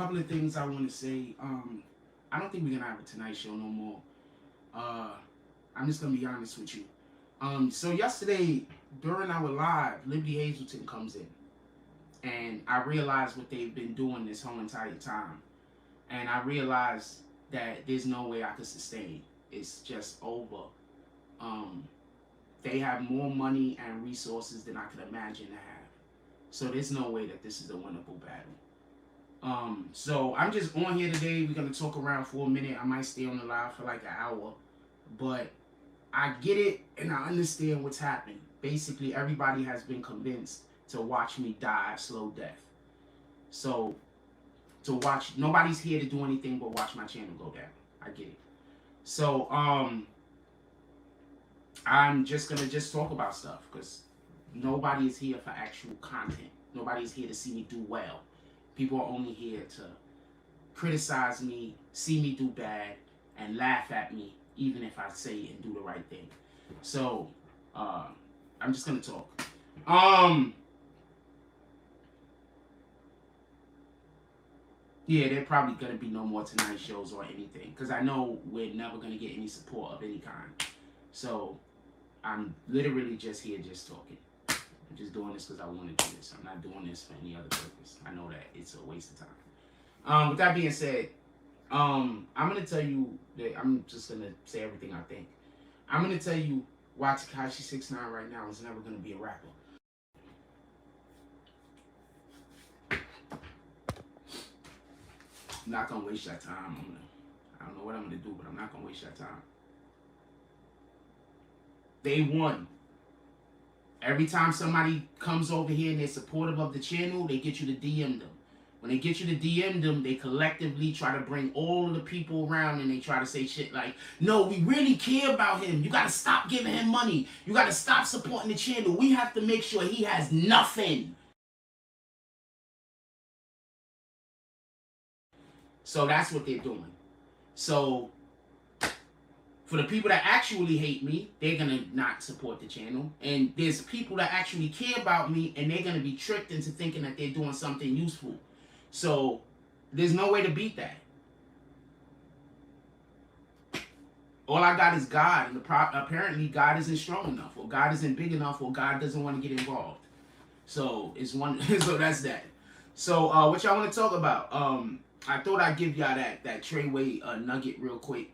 couple of things I want to say. I don't think we're gonna have a Tonight Show no more. I'm just gonna be honest with you. So yesterday during our live, Liberty Hazelton comes in, and I realized what they've been doing this whole entire time, and I realized that there's no way I could sustain. It's just over. They have more money and resources than I could imagine to have. So there's no way that this is a winnable battle. So I'm just on here today. We're gonna talk around for a minute. I might stay on the live for like an hour, but I get it and I understand what's happening. Basically, everybody has been convinced to watch me die a slow death. So to watch, nobody's here to do anything but watch my channel go down. I get it. So I'm just gonna talk about stuff because nobody is here for actual content. Nobody's here to see me do well. People are only here to criticize me, see me do bad, and laugh at me, even if I say and do the right thing. So, I'm just gonna talk. Yeah, there probably gonna be no more Tonight shows or anything, because I know we're never gonna get any support of any kind. So, I'm literally just here just talking. I'm just doing this because I want to do this. I'm not doing this for any other purpose. I know that it's a waste of time. With that being said, I'm going to tell you that I'm just going to say everything I think. I'm going to tell you why Tekashi 6ix9ine right now is never going to be a rapper. I'm not going to waste your time. I don't know what I'm going to do, but I'm not going to waste your time. They won. Every time somebody comes over here and they're supportive of the channel, they get you to DM them. When they get you to DM them, they collectively try to bring all of the people around and they try to say shit like, no, we really care about him. You got to stop giving him money. You got to stop supporting the channel. We have to make sure he has nothing. So that's what they're doing. So for the people that actually hate me, they're going to not support the channel. And there's people that actually care about me, and they're going to be tricked into thinking that they're doing something useful. So there's no way to beat that. All I got is God, and apparently God isn't strong enough, or God isn't big enough, or God doesn't want to get involved. So it's one. So that's that. So what y'all want to talk about? I thought I'd give y'all that Treyway nugget real quick.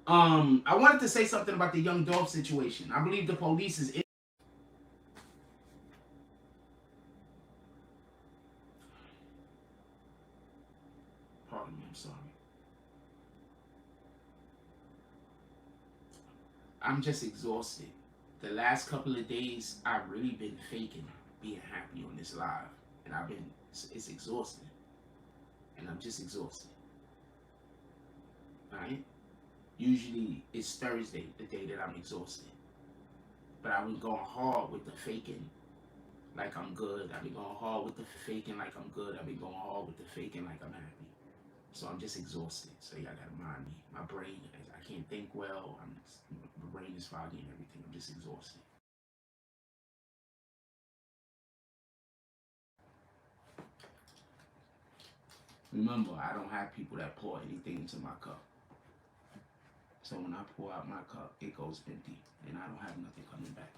I wanted to say something about the Young Dolph situation. I believe the police is in. Pardon me, I'm sorry. I'm just exhausted. The last couple of days, I've really been faking being happy on this live. And it's exhausting. And I'm just exhausted. Alright? Usually it's Thursday, the day that I'm exhausted. But I've been going hard with the faking like I'm good. I've been going hard with the faking like I'm good. I've been going hard with the faking like I'm happy. So I'm just exhausted. So y'all gotta mind me. My brain, I can't think well. My brain is foggy and everything. I'm just exhausted. Remember, I don't have people that pour anything into my cup. So when I pour out my cup, it goes empty, and I don't have nothing coming back.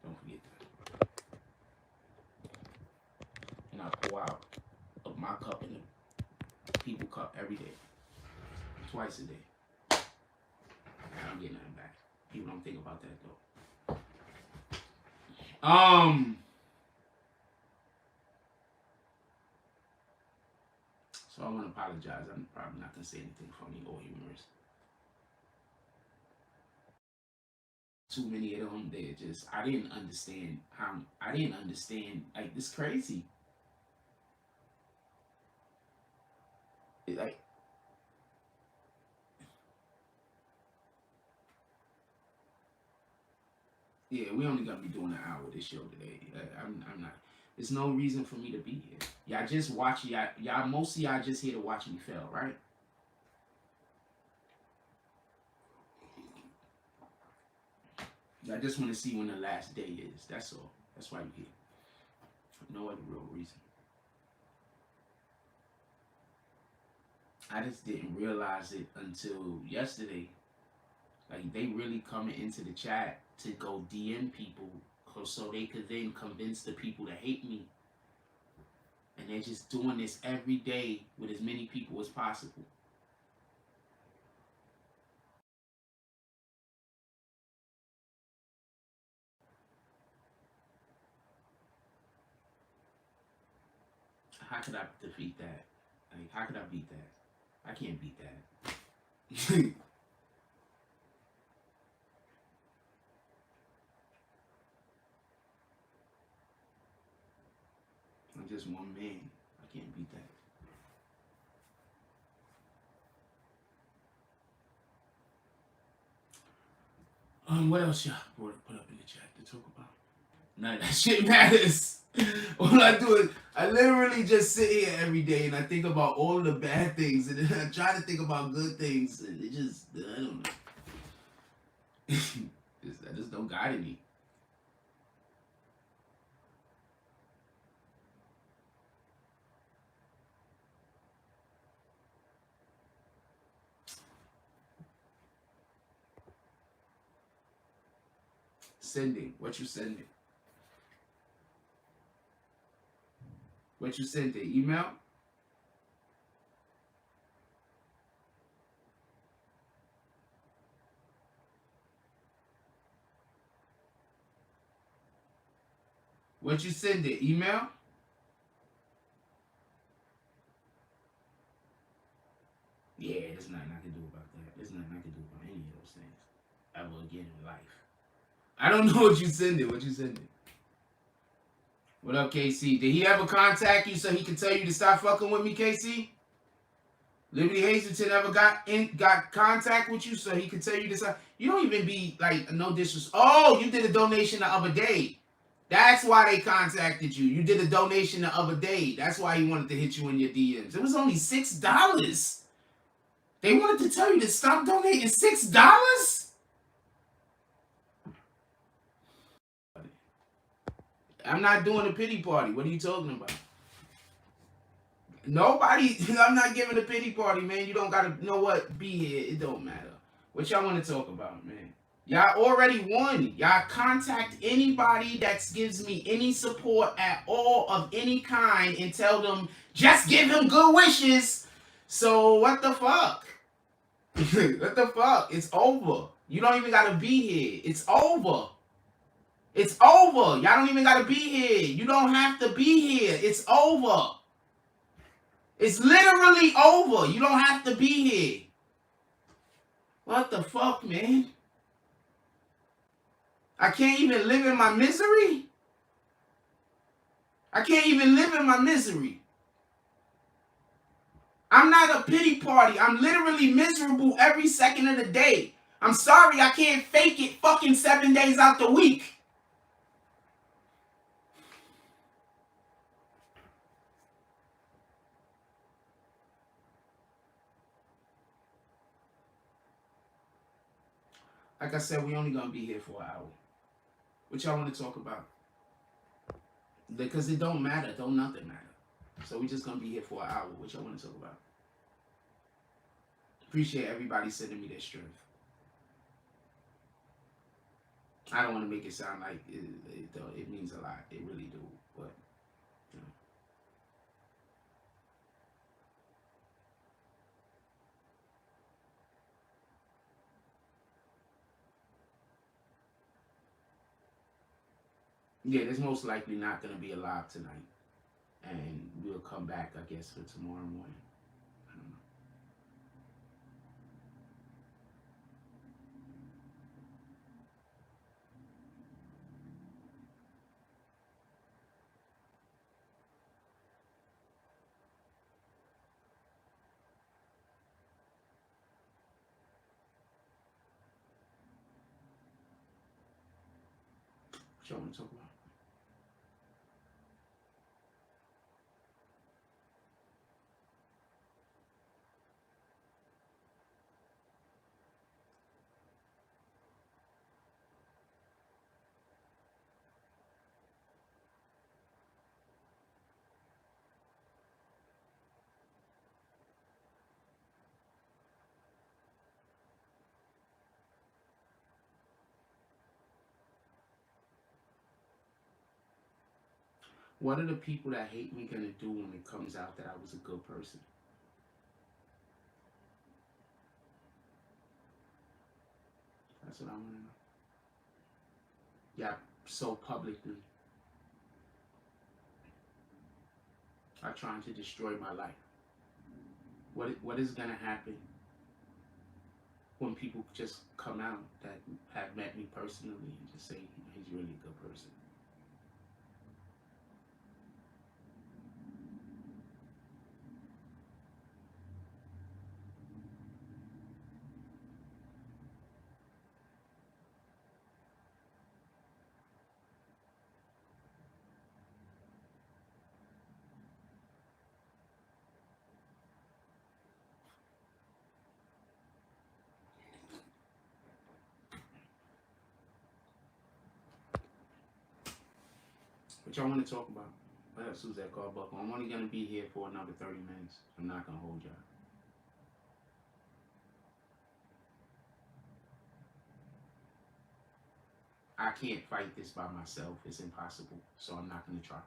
Don't forget that. And I pour out of my cup in the people cup every day, twice a day. I don't get nothing back. People don't think about that though. So I want to apologize. I'm probably not gonna say anything funny or humorous. Too many of them, they're just, I didn't understand, like, it's crazy. Like, yeah, we only gonna be doing an hour this show today. I'm not, there's no reason for me to be here. Y'all just watch, y'all most of y'all just here to watch me fail, right? I just want to see when the last day is. That's all. That's why you're here. For no other real reason. I just didn't realize it until yesterday. Like, they really coming into the chat to go DM people so they could then convince the people to hate me. And they're just doing this every day with as many people as possible. How could I defeat that? Like, how could I beat that? I can't beat that. I'm just one man. I can't beat that. What else y'all put up in the chat to talk about? None of that shit matters. All I do is I literally just sit here every day and I think about all the bad things and then I try to think about good things and it just, I don't know. I just don't got any. Sending. What you sending? What you sending? Email? What you sending? Email? Yeah, there's nothing I can do about that. There's nothing I can do about any of those things ever again in life. I don't know what you sending. What you sending? What up, KC? Did he ever contact you so he could tell you to stop fucking with me, KC? Liberty Hazelton ever got contact with you so he could tell you to stop? You don't even be like no disrespect. Oh, you did a donation the other day. That's why they contacted you. You did a donation the other day. That's why he wanted to hit you in your DMs. It was only $6. They wanted to tell you to stop donating $6? I'm not doing a pity party. What are you talking about? Nobody, I'm not giving a pity party, man. You don't gotta know what, be here. It don't matter. What y'all want to talk about, man? Y'all already won. Y'all contact anybody that gives me any support at all of any kind and tell them, just give him good wishes. So what the fuck? What the fuck? It's over. You don't even gotta be here. It's over. It's over. Y'all don't even gotta be here. You don't have to be here. It's over. It's literally over. You don't have to be here. What the fuck, man? I can't even live in my misery? I can't even live in my misery. I'm not a pity party. I'm literally miserable every second of the day. I'm sorry I can't fake it fucking 7 days out the week. Like I said, we only gonna be here for an hour. What y'all want to talk about? Because it don't matter. Don't nothing matter. So we just gonna be here for an hour. What y'all want to talk about? Appreciate everybody sending me their strength. I don't want to make it sound like it means a lot. It really do. But, you know. Yeah, there's most likely not going to be a live tonight. And we'll come back, I guess, for tomorrow morning. I don't know. What y'all want to talk about? What are the people that hate me gonna do when it comes out that I was a good person? That's what I want to know. Yeah, so publicly are trying to destroy my life. What is gonna happen when people just come out that have met me personally and just say he's really a good person? What y'all want to talk about? What else was that called, Buckle? I'm only gonna be here for another 30 minutes. I'm not gonna hold y'all. I can't fight this by myself. It's impossible. So I'm not gonna try.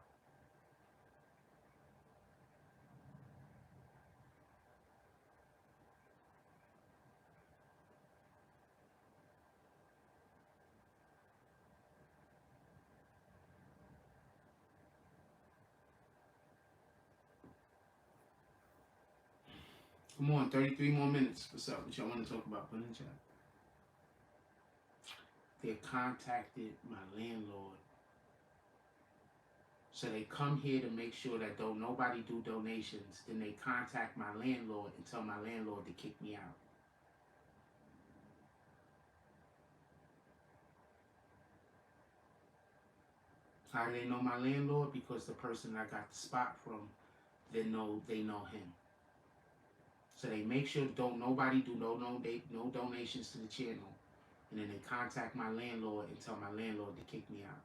Come on, 33 more minutes. What's up? What y'all want to talk about? Put in the chat. They contacted my landlord. So they come here to make sure that don't nobody do donations. Then they contact my landlord and tell my landlord to kick me out. How do they know my landlord? Because the person I got the spot from, they know him. So they make sure don't nobody do no donations to the channel. And then they contact my landlord and tell my landlord to kick me out.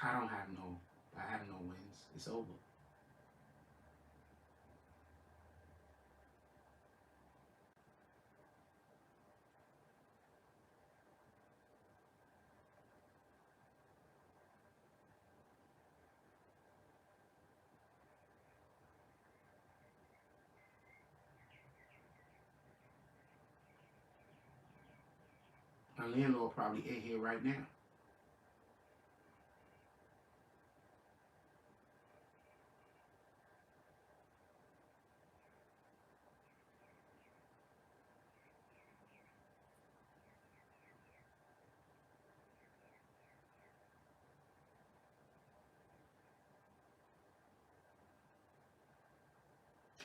I have no wins. It's over. My landlord probably in here right now.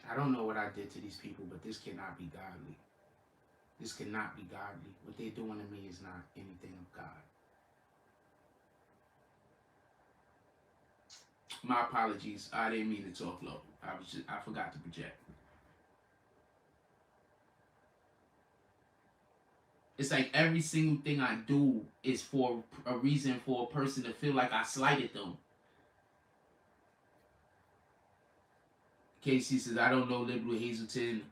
I don't know what I did to these people, but this cannot be godly. This cannot be godly. What they're doing to me is not anything of God. My apologies. I didn't mean to talk low. I forgot to project. It's like every single thing I do is for a reason for a person to feel like I slighted them. Casey says, I don't know Liberal Hazelton,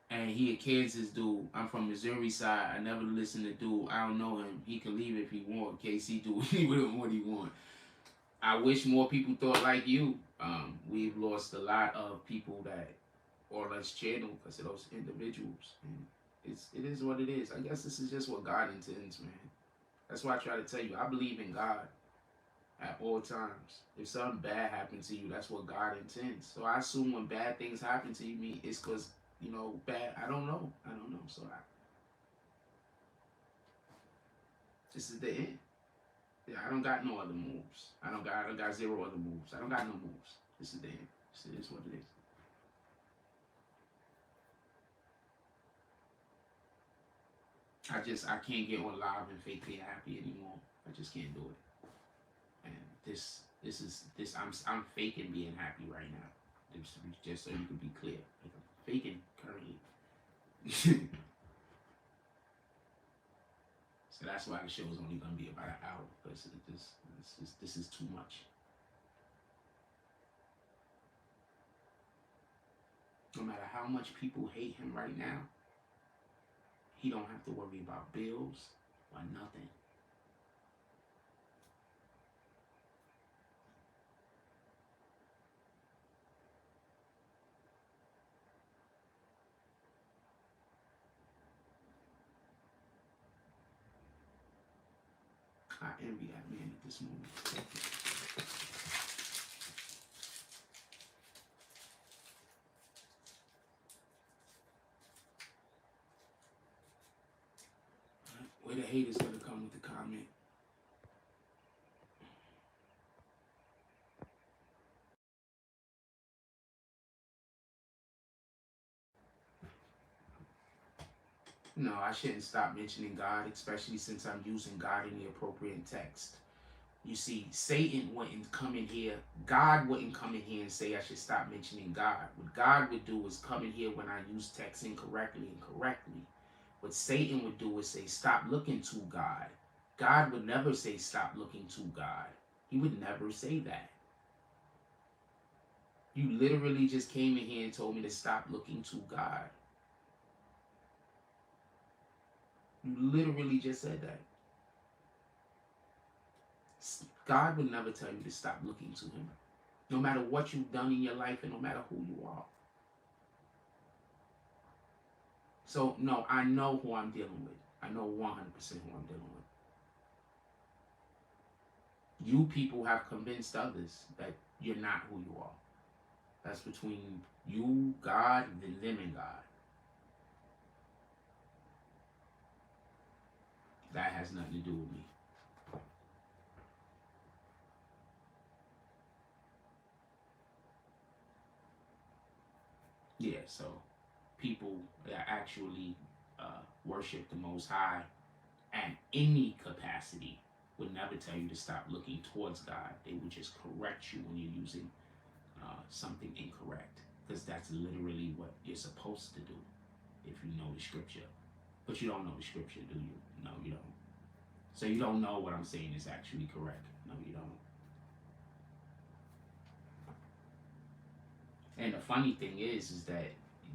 and he a Kansas dude. I'm from Missouri side. I never listen to dude. I don't know him. He can leave if he want. KC do what he want. I wish more people thought like you. We've lost a lot of people that on this channel because of those individuals. And it is what it is. I guess this is just what God intends, man. That's why I try to tell you, I believe in God at all times. If something bad happens to you, that's what God intends. So I assume when bad things happen to me, it's because, bad. I don't know. So this is the end. Yeah, I don't got no other moves. I don't got 0 other moves. I don't got no moves. This is the end. This is what it is. I can't get on live and fake being happy anymore. I just can't do it. And I'm faking being happy right now. Just so you can be clear. Like I'm faking currently. So that's why the show is only gonna be about an hour, because this is too much. No matter how much people hate him right now, he don't have to worry about bills or nothing. I envy that man at this moment. Where the haters gonna come with the comment? No, I shouldn't stop mentioning God, especially since I'm using God in the appropriate text. You see, Satan wouldn't come in here. God wouldn't come in here and say I should stop mentioning God. What God would do is come in here when I use text incorrectly and correct me. What Satan would do is say stop looking to God. God would never say stop looking to God. He would never say that. You literally just came in here and told me to stop looking to God. You literally just said that. God would never tell you to stop looking to him. No matter what you've done in your life and no matter who you are. So, no, I know who I'm dealing with. I know 100% who I'm dealing with. You people have convinced others that you're not who you are. That's between you, God, and them and God. That has nothing to do with me. Yeah, so people that actually worship the Most High at any capacity would never tell you to stop looking towards God. They would just correct you when you're using something incorrect, because that's literally what you're supposed to do if you know the scripture. But you don't know the scripture, do you? No, you don't. So you don't know what I'm saying is actually correct. No, you don't. And the funny thing is that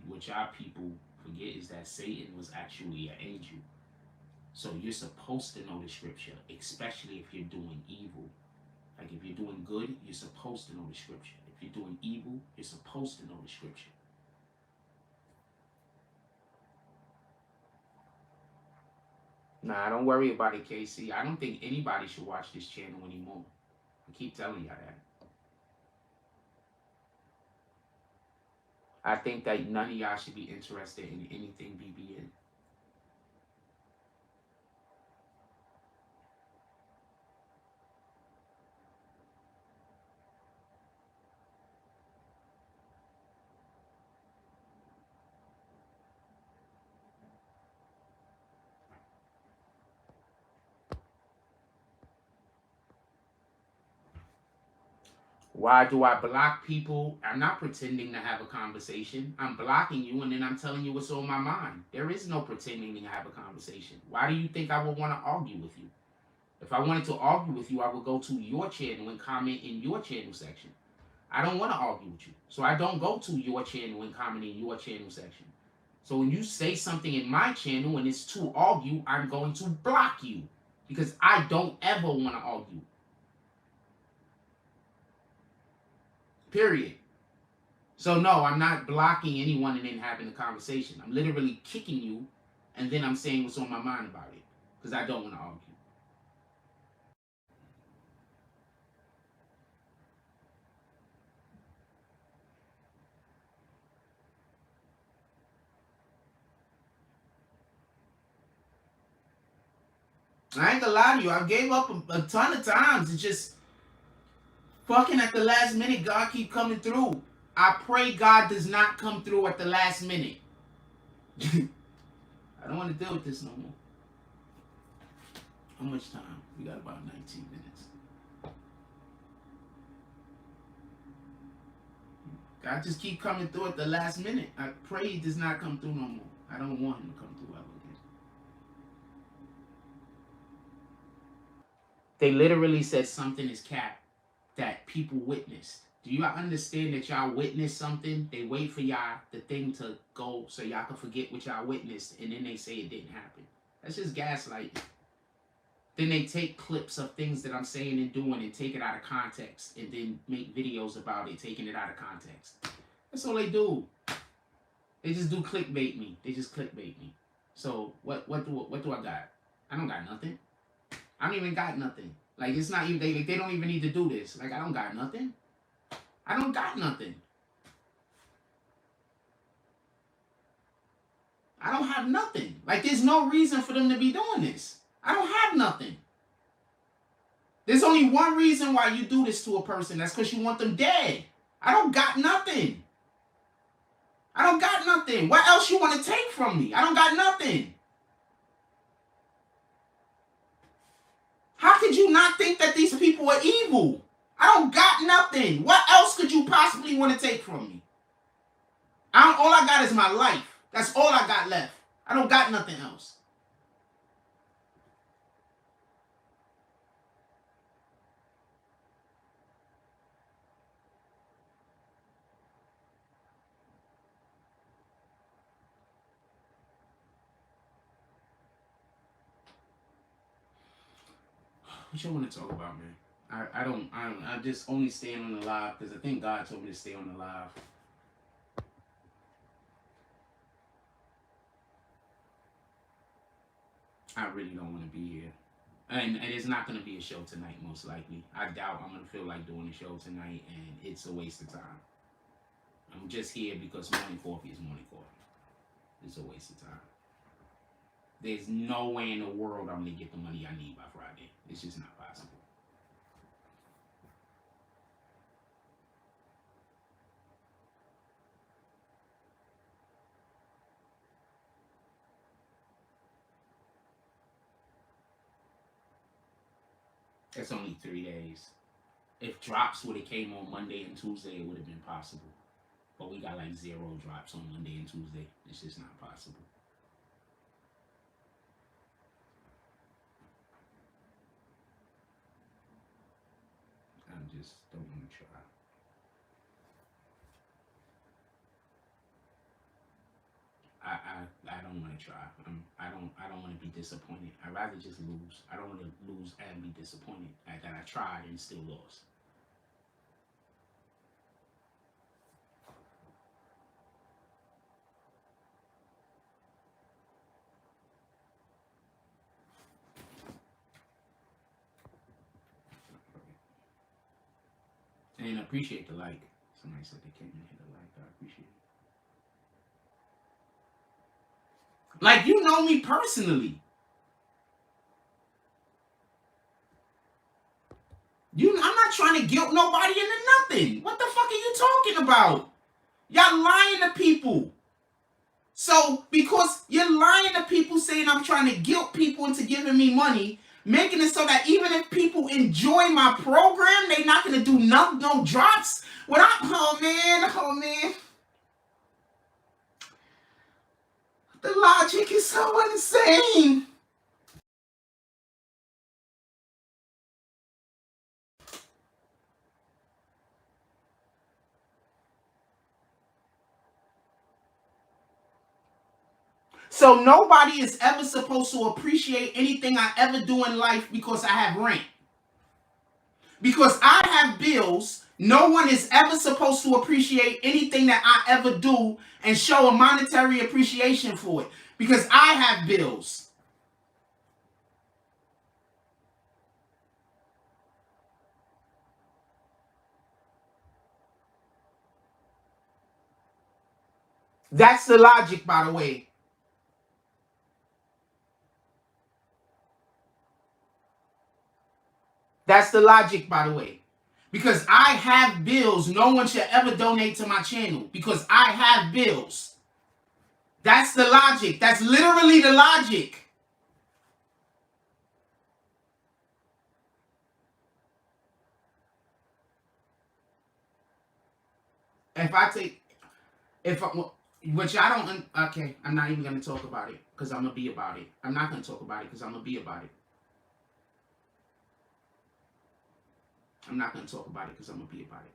what y'all people forget is that Satan was actually an angel. So you're supposed to know the scripture, especially if you're doing evil. Like if you're doing good, you're supposed to know the scripture. If you're doing evil, you're supposed to know the scripture. Nah, don't worry about it, KC. I don't think anybody should watch this channel anymore. I keep telling y'all that. I think that none of y'all should be interested in anything BBN. Why do I block people? I'm not pretending to have a conversation. I'm blocking you and then I'm telling you what's on my mind. There is no pretending to have a conversation. Why do you think I would want to argue with you? If I wanted to argue with you, I would go to your channel and comment in your channel section. I don't want to argue with you. So I don't go to your channel and comment in your channel section. So when you say something in my channel and it's to argue, I'm going to block you. Because I don't ever want to argue. Period. So no, I'm not blocking anyone and then having a conversation. I'm literally kicking you and then I'm saying what's on my mind about it. Because I don't want to argue. I ain't gonna lie to you. I gave up a ton of times. It's just fucking at the last minute, God keep coming through. I pray God does not come through at the last minute. I don't want to deal with this no more. How much time? We got about 19 minutes. God just keep coming through at the last minute. I pray he does not come through no more. I don't want him to come through ever again. They literally said something is capped that people witnessed. Do you understand that y'all witness something? They wait for y'all, the thing to go so y'all can forget what y'all witnessed, and then they say it didn't happen. That's just gaslighting. Then they take clips of things that I'm saying and doing and take it out of context and then make videos about it, taking it out of context. That's all they do. They just do clickbait me. They just clickbait me. So what do I got? I don't got nothing. I don't even got nothing. Like, it's not even, they don't even need to do this. Like, I don't got nothing. I don't got nothing. I don't have nothing. Like, there's no reason for them to be doing this. I don't have nothing. There's only one reason why you do this to a person. That's because you want them dead. I don't got nothing. I don't got nothing. What else you want to take from me? I don't got nothing. How could you not think that these people are evil? I don't got nothing. What else could you possibly want to take from me? All I got is my life. That's all I got left. I don't got nothing else. What you want to talk about, man? I just only staying on the live because I think God told me to stay on the live. I really don't want to be here. And it's not going to be a show tonight, most likely. I doubt I'm going to feel like doing a show tonight, and it's a waste of time. I'm just here because morning coffee is morning coffee. It's a waste of time. There's no way in the world I'm going to get the money I need by Friday. It's just not possible. That's only 3 days. If drops would have came on Monday and Tuesday, it would have been possible. But we got like 0 drops on Monday and Tuesday. It's just not possible. I just don't want to try. I don't want to try. I don't want to be disappointed. I'd rather just lose. I don't want to lose and be disappointed that I tried and still lost. And appreciate the like. Somebody said they came in here to like. I appreciate it. Like, you know me personally. I'm not trying to guilt nobody into nothing. What the fuck are you talking about? Y'all lying to people. So, because you're lying to people saying I'm trying to guilt people into giving me money, making it so that even if people enjoy my program, they're not going to do no drops. Oh man. The logic is so insane. So nobody is ever supposed to appreciate anything I ever do in life because I have rent. Because I have bills, no one is ever supposed to appreciate anything that I ever do and show a monetary appreciation for it. Because I have bills. That's the logic, by the way. That's the logic, by the way. Because I have bills, no one should ever donate to my channel. Because I have bills. That's the logic. That's literally the logic. Which I don't, okay, I'm not even going to talk about it because I'm going to be about it. I'm not going to talk about it because I'm going to be about it. I'm not going to talk about it because I'm going to be about it.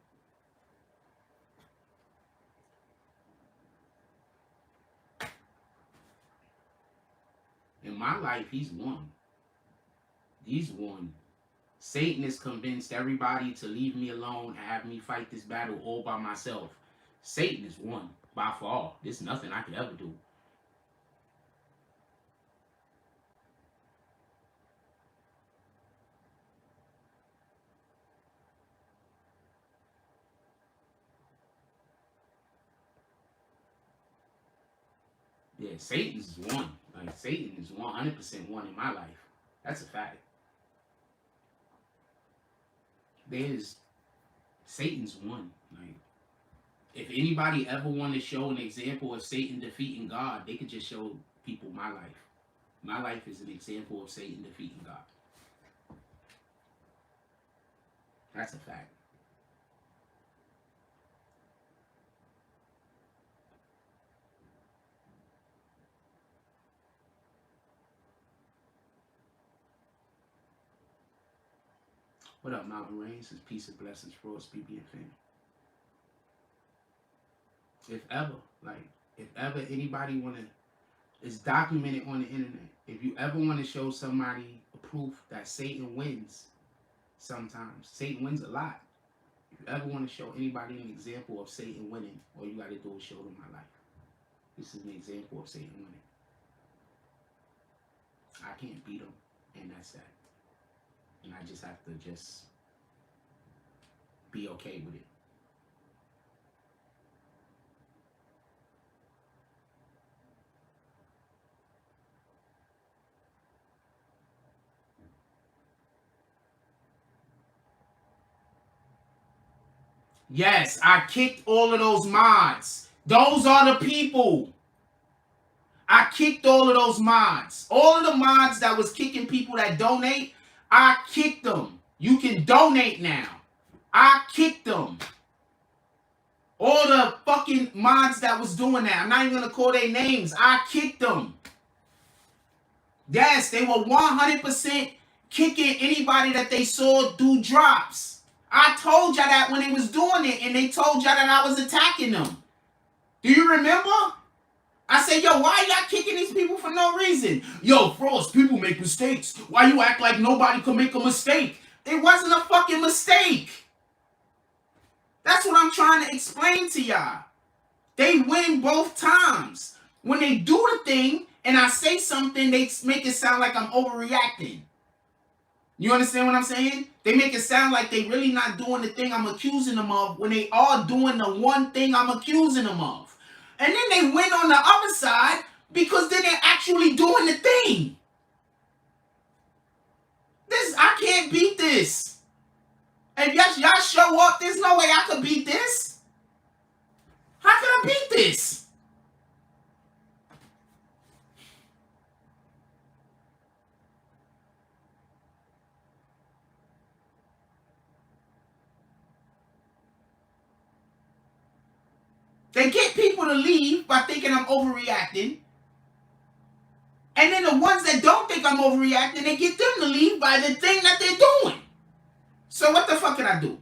In my life, he's won. He's won. Satan has convinced everybody to leave me alone and have me fight this battle all by myself. Satan has won by far. There's nothing I could ever do. Yeah, Satan's won. Like, Satan is 100% won in my life. That's a fact. Satan's won. Like, if anybody ever want to show an example of Satan defeating God, they could just show people my life. My life is an example of Satan defeating God. That's a fact. What up, Mountain Rains? It's peace and blessings for us, BB and fam. If ever anybody wanna, it's documented on the internet. If you ever want to show somebody a proof that Satan wins, sometimes Satan wins a lot. If you ever want to show anybody an example of Satan winning, all you got to do is show them my life. This is an example of Satan winning. I can't beat him, and that's that. And I just have to just be okay with it. Yes, I kicked all of those mods. Those are the people. I kicked all of those mods. All of the mods that was kicking people that donate, I kicked them. You can donate now. I kicked them. All the fucking mods that was doing that, I'm not even going to call their names. I kicked them. Yes, they were 100% kicking anybody that they saw do drops. I told y'all that when they was doing it, and they told y'all that I was attacking them. Do you remember? I said, yo, why y'all kicking these people for no reason? Yo, Frost, people make mistakes. Why you act like nobody can make a mistake? It wasn't a fucking mistake. That's what I'm trying to explain to y'all. They win both times. When they do the thing, and I say something, they make it sound like I'm overreacting. You understand what I'm saying? They make it sound like they really not doing the thing I'm accusing them of when they are doing the one thing I'm accusing them of. And then they win on the other side because then they're actually doing the thing. I can't beat this. If y'all show up, there's no way I could beat this. How can I beat this? They get people to leave by thinking I'm overreacting. And then the ones that don't think I'm overreacting, they get them to leave by the thing that they're doing. So what the fuck can I do?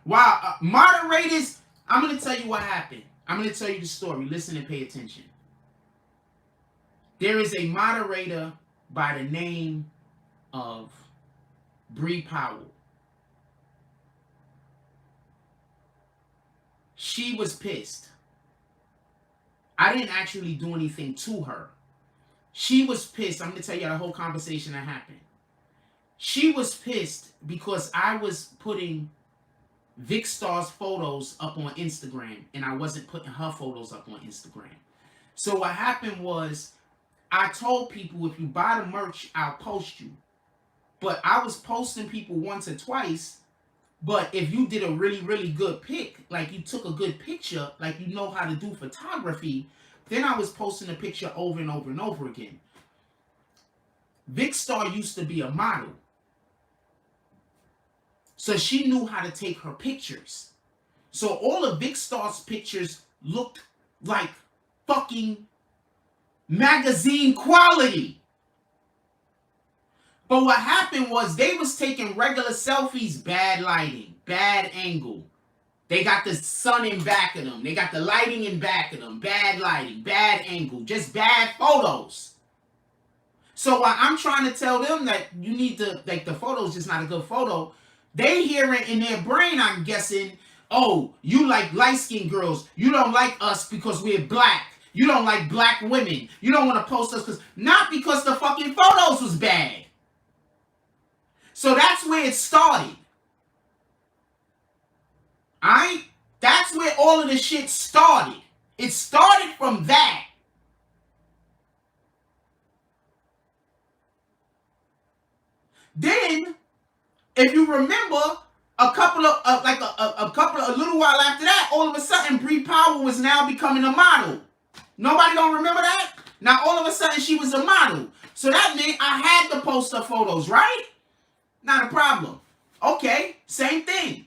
Wow, moderators, I'm going to tell you what happened. I'm going to tell you the story. Listen and pay attention. There is a moderator by the name of Bree Powell. She was pissed. I didn't actually do anything to her. She was pissed. I'm going to tell you the whole conversation that happened. She was pissed because I was putting Vic Star's photos up on Instagram, and I wasn't putting her photos up on Instagram. So what happened was, I told people, if you buy the merch, I'll post you. But I was posting people once or twice, but if you did a really, really good pic, like you took a good picture, like you know how to do photography, then I was posting the picture over and over and over again. Vic Star used to be a model. So she knew how to take her pictures. So all of Vic Star's pictures looked like fucking magazine quality. But what happened was they was taking regular selfies, bad lighting, bad angle. They got the sun in back of them. They got the lighting in back of them. Bad lighting, bad angle, just bad photos. So while I'm trying to tell them that you need to, like, the photo's just not a good photo, they hear it in their brain, I'm guessing, oh, you like light-skinned girls. You don't like us because we're black. You don't like black women. You don't want to post us because, not because the fucking photos was bad. So that's where it started. Alright? That's where all of the shit started. It started from that. Then, if you remember, a little while after that, all of a sudden, Bree Power was now becoming a model. Nobody don't remember that? Now, all of a sudden, she was a model. So that meant I had to post her photos, right? Not a problem. Okay, same thing.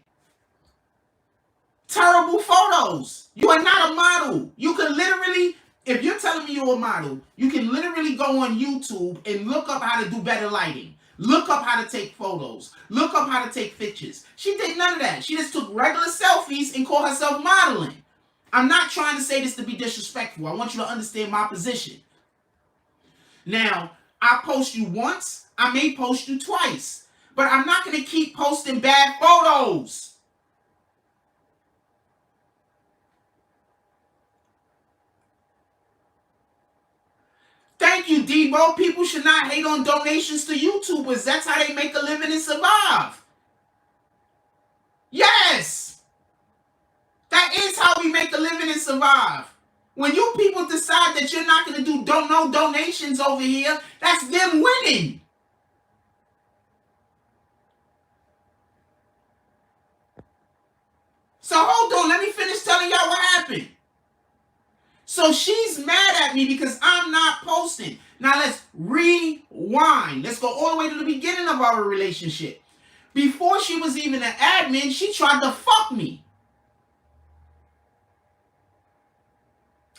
Terrible photos. You are not a model. You can literally, if you're telling me you're a model, you can literally go on YouTube and look up how to do better lighting. Look up how to take photos. Look up how to take pictures. She did none of that. She just took regular selfies and called herself modeling. I'm not trying to say this to be disrespectful. I want you to understand my position. Now, I post you once. I may post you twice. But I'm not going to keep posting bad photos. Thank you, Debo. People should not hate on donations to YouTubers. That's how they make a living and survive. Yes. That is how we make a living and survive. When you people decide that you're not going to do no donations over here, that's them winning. So hold on. Let me finish telling y'all what happened. So she's mad at me because I'm not posting. Now let's rewind. Let's go all the way to the beginning of our relationship. Before she was even an admin, she tried to fuck me.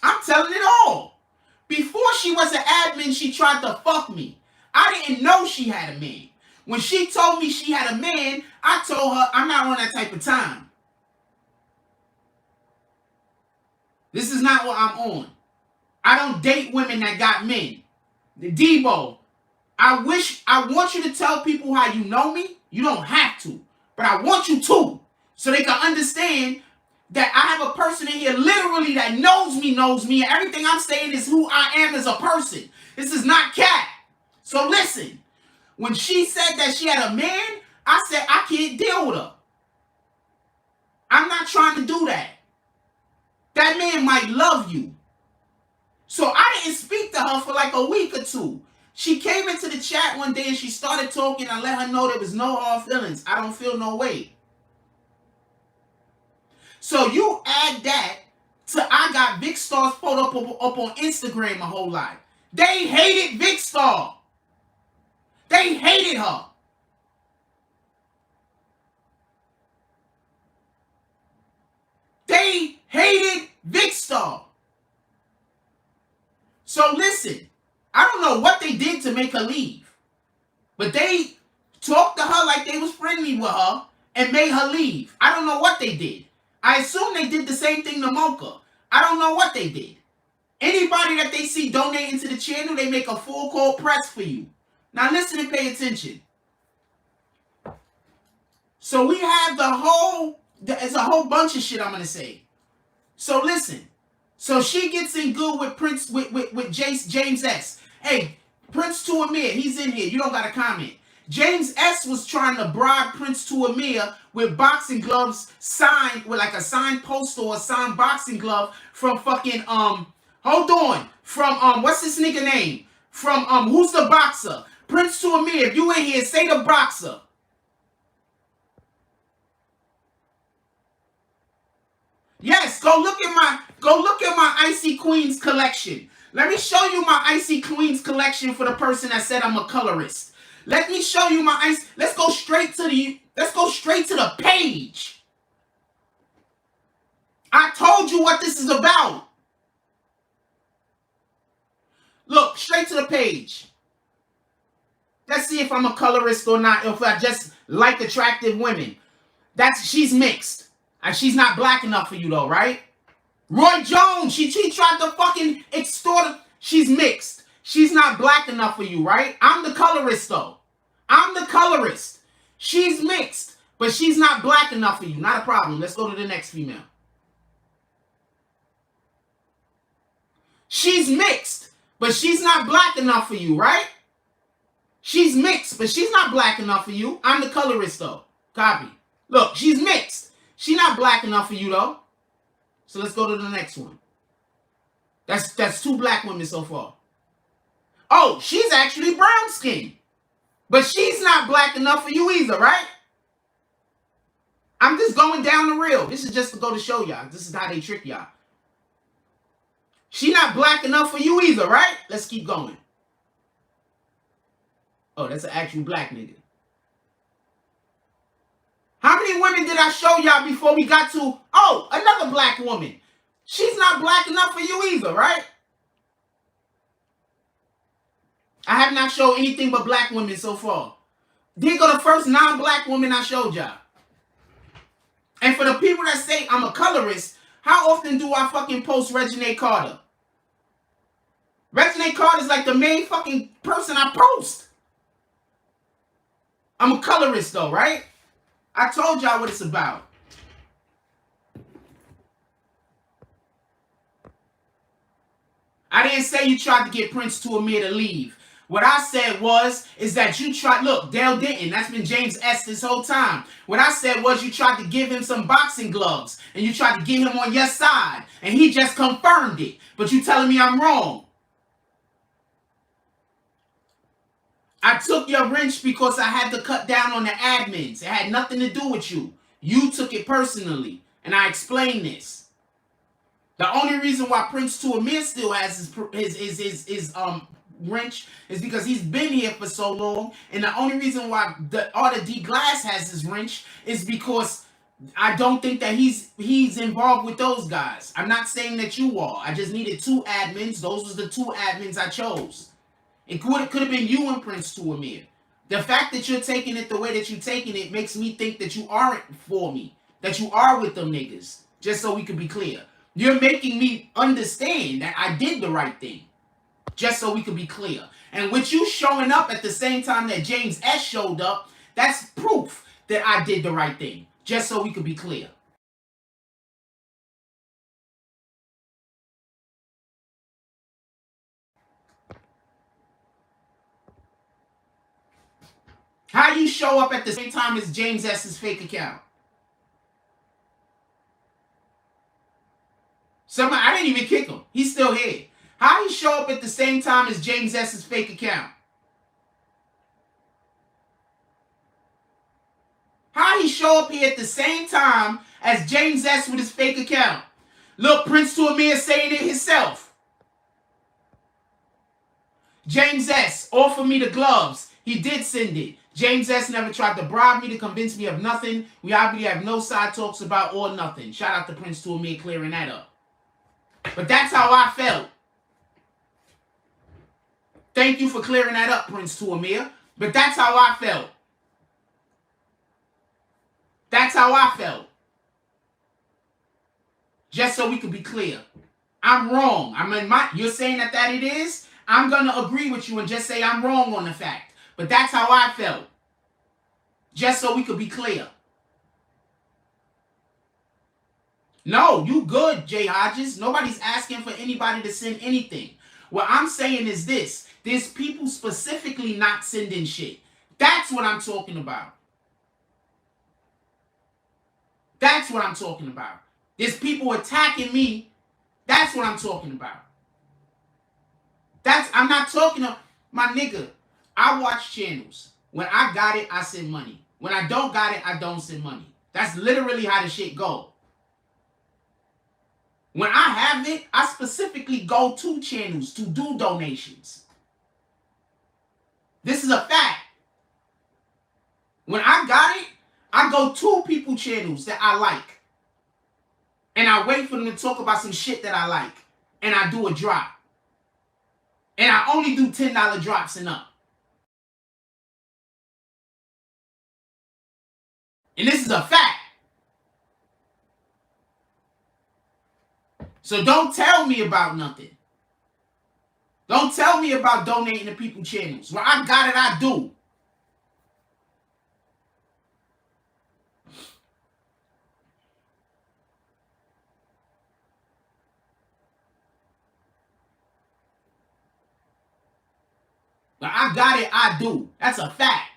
I'm telling it all. Before she was an admin, she tried to fuck me. I didn't know she had a man. When she told me she had a man, I told her I'm not on that type of time. This is not what I'm on. I don't date women that got men. Debo, I want you to tell people how you know me. You don't have to. But I want you to. So they can understand that I have a person in here literally that knows me. And everything I'm saying is who I am as a person. This is not cat. So listen. When she said that she had a man, I said I can't deal with her. I'm not trying to do that. That man might love you. So I didn't speak to her for like a week or two. She came into the chat one day and she started talking. I let her know there was no hard feelings. I don't feel no way. So you add that to I got Vic Star's photo up on Instagram a whole lot. They hated Vic Star. They hated her. They hated Vic Star. So listen, I don't know what they did to make her leave. But they talked to her like they was friendly with her and made her leave. I don't know what they did. I assume they did the same thing to Mocha. I don't know what they did. Anybody that they see donating to the channel, they make a full court press for you. Now listen and pay attention. So we have there's a whole bunch of shit I'm going to say. So listen. So she gets in good with Prince, with James S. Hey, Prince to Amir, he's in here. You don't got to comment. James S. was trying to bribe Prince to Amir with boxing gloves signed, with like a signed poster or a signed boxing glove from fucking, hold on. From, what's this nigga name? From, who's the boxer? Prince to Amir, if you in here, say the boxer. Yes, go look at my Icy Queens collection. Let me show you my Icy Queens collection for the person that said I'm a colorist. Let me show you my ice. Let's go straight to the page. I told you what this is about. Look, straight to the page. Let's see if I'm a colorist or not, if I just like attractive women. She's mixed. And she's not black enough for you though, right? Roy Jones, she tried to fucking extort. She's mixed. She's not black enough for you, right? I'm the colorist though. I'm the colorist. She's mixed, but she's not black enough for you. Not a problem. Let's go to the next female. She's mixed, but she's not black enough for you, right? She's mixed, but she's not black enough for you. I'm the colorist though. Copy. Look, she's mixed. She's not black enough for you though. So let's go to the next one. That's 2 black women so far. Oh, she's actually brown skinned. But she's not black enough for you either, right? I'm just going down the rail. This is just to go to show y'all. This is how they trick y'all. She not black enough for you either, right? Let's keep going. Oh, that's an actual black nigga. How many women did I show y'all before we got to, oh, another black woman? She's not black enough for you either, right? I have not shown anything but black women so far. Here go the first non-black woman I showed y'all. And for the people that say I'm a colorist, how often do I fucking post Reginae Carter? Reginae Carter's like the main fucking person I post. I'm a colorist though, right? I told y'all what it's about. I didn't say you tried to get Prince to Amir to leave. What I said is that you tried, look, Dale Denton, that's been James S. this whole time. What I said was you tried to give him some boxing gloves and you tried to get him on your side and he just confirmed it. But you telling me I'm wrong. I took your wrench because I had to cut down on the admins. It had nothing to do with you. You took it personally. And I explained this. The only reason why Prince to Amir still has his wrench is because he's been here for so long. And the only reason why the Arthur D. Glass has his wrench is because I don't think that he's involved with those guys. I'm not saying that you are. I just needed 2 admins. Those was the 2 admins I chose. It could have been you and Prince to Amir. The fact that you're taking it the way that you're taking it makes me think that you aren't for me. That you are with them niggas. Just so we could be clear. You're making me understand that I did the right thing. Just so we could be clear. And with you showing up at the same time that James S. showed up, that's proof that I did the right thing. Just so we could be clear. How you show up at the same time as James S.'s fake account? I didn't even kick him. He's still here. How you show up at the same time as James S.'s fake account? How he show up here at the same time as James S. with his fake account? Look, Prince to Amir saying it himself. James S. offered me the gloves. He did send it. James S. never tried to bribe me to convince me of nothing. We obviously have no side talks about or nothing. Shout out to Prince to Amir clearing that up. But that's how I felt. Thank you for clearing that up, Prince to Amir. But that's how I felt. That's how I felt. Just so we could be clear. I'm wrong. You're saying that it is? I'm going to agree with you and just say I'm wrong on the fact. But that's how I felt. Just so we could be clear. No, you good, Jay Hodges. Nobody's asking for anybody to send anything. What I'm saying is this. There's people specifically not sending shit. That's what I'm talking about. That's what I'm talking about. There's people attacking me. That's what I'm talking about. I'm not talking to my nigga. I watch channels. When I got it, I send money. When I don't got it, I don't send money. That's literally how the shit go. When I have it, I specifically go to channels to do donations. This is a fact. When I got it, I go to people channels that I like. And I wait for them to talk about some shit that I like. And I do a drop. And I only do $10 drops and up. And this is a fact. So don't tell me about nothing. Don't tell me about donating to people's channels. When I got it, I do. When I got it, I do. That's a fact.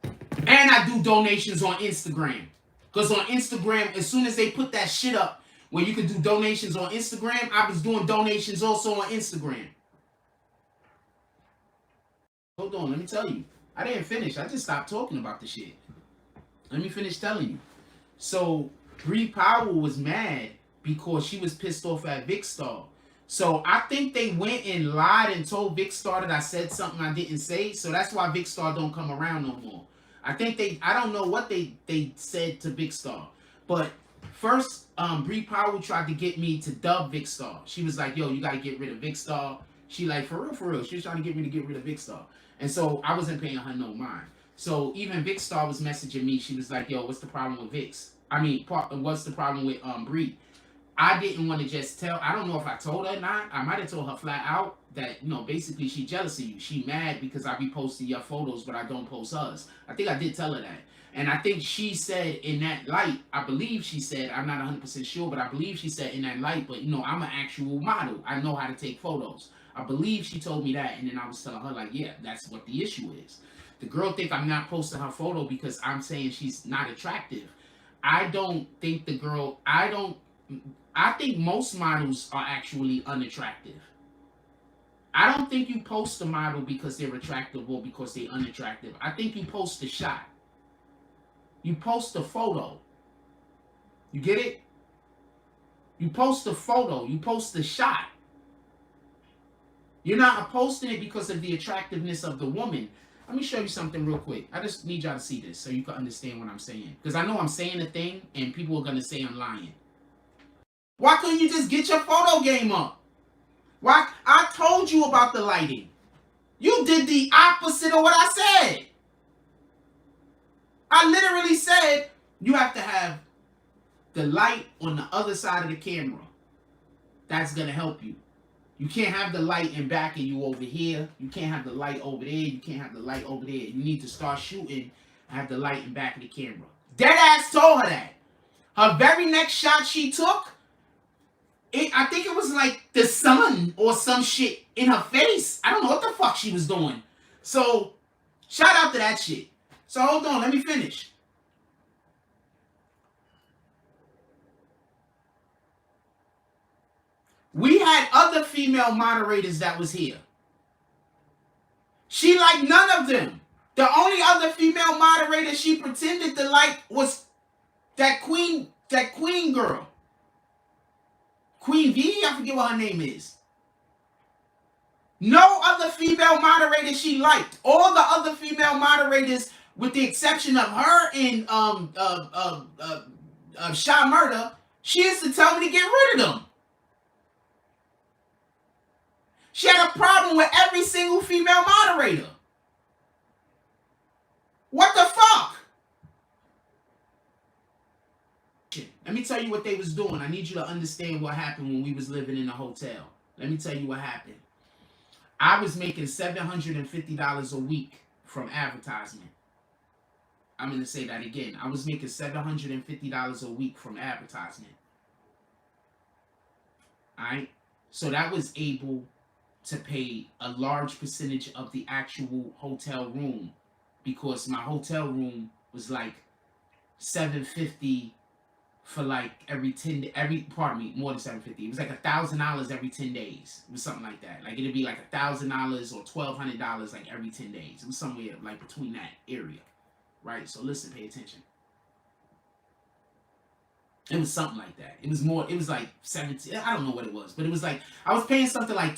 And I do donations on Instagram. Because on Instagram, as soon as they put that shit up, where you can do donations on Instagram, I was doing donations also on Instagram. Hold on, let me tell you. I didn't finish. I just stopped talking about the shit. Let me finish telling you. So, Bree Powell was mad because she was pissed off at Vicstar. So, I think they went and lied and told Vicstar that I said something I didn't say. So, that's why Vicstar don't come around no more. I don't know what they said to Vicstar. But first, Bree Powell tried to get me to dub Vicstar. She was like, yo, you got to get rid of Vicstar. She like, for real. She was trying to get me to get rid of Vicstar. And so I wasn't paying her no mind. So even Vicstar was messaging me. She was like, yo, what's the problem with Vix? What's the problem with Bree? I didn't want to just tell. I don't know if I told her or not. I might have told her flat out that, basically she jealous of you. She mad because I be posting your photos, but I don't post hers. I think I did tell her that. And I think she said in that light, I believe she said, I'm not 100% sure, but I believe she said in that light, but I'm an actual model. I know how to take photos. I believe she told me that, and then I was telling her, like, yeah, that's what the issue is. The girl think I'm not posting her photo because I'm saying she's not attractive. I don't think the girl, I think most models are actually unattractive. I don't think you post a model because they're attractive or because they're unattractive. I think you post a shot. You post a photo. You get it? You post a photo. You post a shot. You're not posting it because of the attractiveness of the woman. Let me show you something real quick. I just need y'all to see this so you can understand what I'm saying. Because I know I'm saying a thing and people are going to say I'm lying. Why couldn't you just get your photo game up? Why? I told you about the lighting. You did the opposite of what I said. I literally said you have to have the light on the other side of the camera. That's going to help you. You can't have the light in back of you over here. You can't have the light over there. You can't have the light over there. You need to start shooting and have the light in back of the camera. Deadass told her that. Her very next shot she took, I think it was like the sun or some shit in her face. I don't know what the fuck she was doing. So, shout out to that shit. So, hold on. Let me finish. We had other female moderators that was here. She liked none of them. The only other female moderator she pretended to like was that queen girl. Queen V? I forget what her name is. No other female moderator she liked. All the other female moderators, with the exception of her and Shy Murder, she used to tell me to get rid of them. She had a problem with every single female moderator. What the fuck? Let me tell you what they was doing. I need you to understand what happened when we was living in a hotel. Let me tell you what happened. I was making $750 a week from advertisement. I'm going to say that again. I was making $750 a week from advertisement. Alright? So that was able to pay a large percentage of the actual hotel room, because my hotel room was like $750 for like more than $750. It was like $1,000 every 10 days. It was something like that. Like it'd be like $1,000 or $1,200 like every 10 days. It was somewhere like between that area, right? So listen, pay attention. It was something like that. It was more. It was like 17. I don't know what it was, but it was like I was paying something like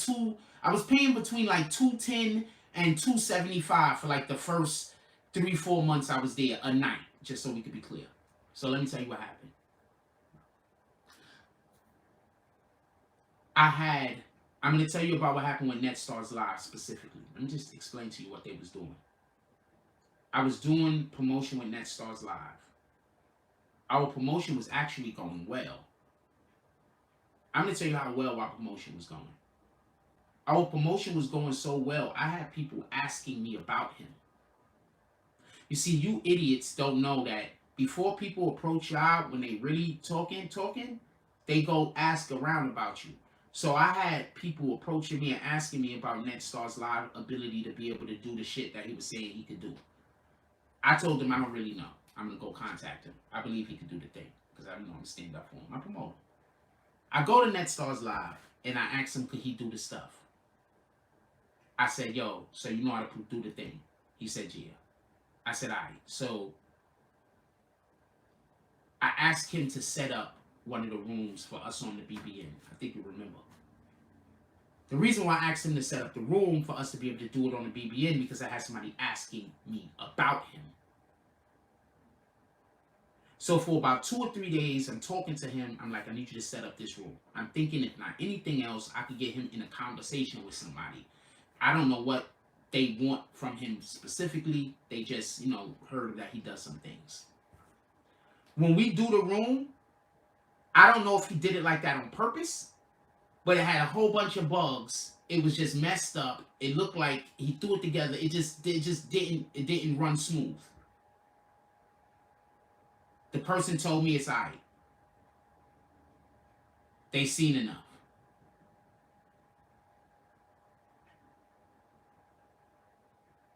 I was paying between like $210 and $275 for like the first 3-4 months I was there a night, just so we could be clear. So let me tell you what happened. I'm going to tell you about what happened with NetStars Live specifically. Let me just explain to you what they was doing. I was doing promotion with NetStars Live. Our promotion was actually going well. I'm going to tell you how well our promotion was going. Our promotion was going so well, I had people asking me about him. You see, you idiots don't know that before people approach y'all, when they really talking, they go ask around about you. So I had people approaching me and asking me about NetStars Live ability to be able to do the shit that he was saying he could do. I told him I don't really know. I'm going to go contact him. I believe he could do the thing because I know I'm going to stand up for him. I promote him. I go to NetStars Live and I asked him, could he do the stuff? I said, yo, so you know how to do the thing? He said, yeah. I said, all right. So I asked him to set up one of the rooms for us on the BBN. I think you remember. The reason why I asked him to set up the room for us to be able to do it on the BBN because I had somebody asking me about him. So for about 2 or 3 days, I'm talking to him. I'm like, I need you to set up this room. I'm thinking if not anything else, I could get him in a conversation with somebody. I don't know what they want from him specifically. They just, you know, heard that he does some things. When we do the room, I don't know if he did it like that on purpose, but it had a whole bunch of bugs. It was just messed up. It looked like he threw it together. It didn't run smooth. The person told me it's all right. They seen enough.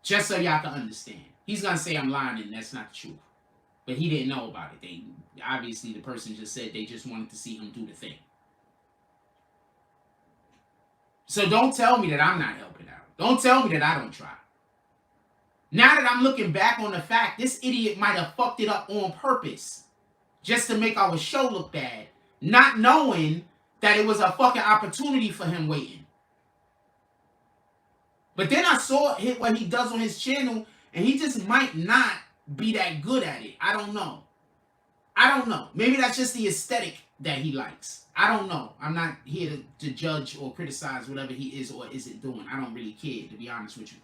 Just so y'all can understand. He's going to say I'm lying and that's not the truth. But he didn't know about it. Obviously, the person just said they just wanted to see him do the thing. So don't tell me that I'm not helping out. Don't tell me that I don't try. Now that I'm looking back on the fact, this idiot might have fucked it up on purpose. Just to make our show look bad. Not knowing that it was a fucking opportunity for him waiting. But then I saw what he does on his channel, and he just might not be that good at it. I don't know. Maybe that's just the aesthetic that he likes. I don't know. I'm not here to judge or criticize whatever he is or isn't doing. I don't really care, to be honest with you.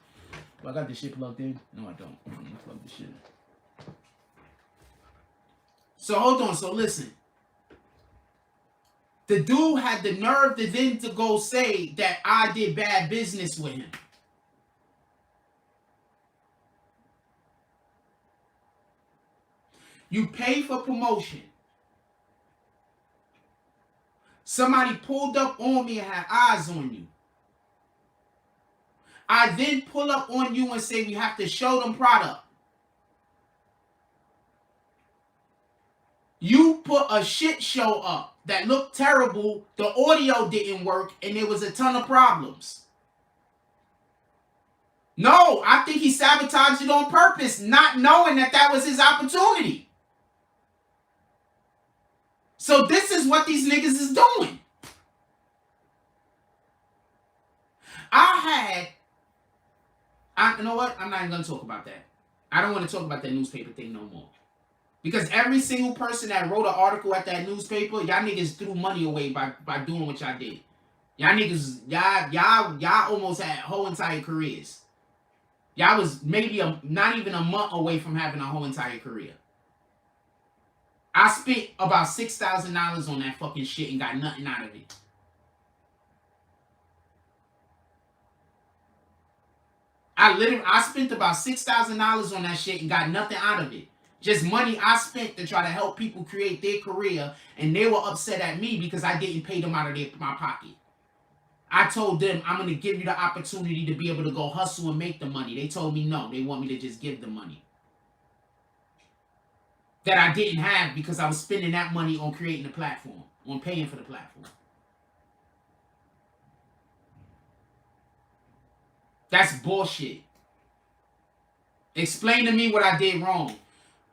Do I got this shit plugged in? No, I don't. I'm gonna plug this shit in. So hold on. So listen. The dude had the nerve to then to go say that I did bad business with him. You pay for promotion. Somebody pulled up on me and had eyes on you. I then pull up on you and say we have to show them product. You put a shit show up that looked terrible. The audio didn't work and there was a ton of problems. No, I think he sabotaged it on purpose, not knowing that that was his opportunity. So this is what these niggas is doing. You know what? I'm not even going to talk about that. I don't want to talk about that newspaper thing no more. Because every single person that wrote an article at that newspaper, y'all niggas threw money away by doing what y'all did. Y'all niggas, y'all almost had whole entire careers. Y'all was maybe not even a month away from having a whole entire career. I spent about $6,000 on that fucking shit and got nothing out of it. I spent about $6,000 on that shit and got nothing out of it. Just money I spent to try to help people create their career, and they were upset at me because I didn't pay them out of my pocket. I told them I'm going to give you the opportunity to be able to go hustle and make the money. They told me no. They want me to just give the money that I didn't have because I was spending that money on creating the platform, on paying for the platform. That's bullshit. Explain to me what I did wrong.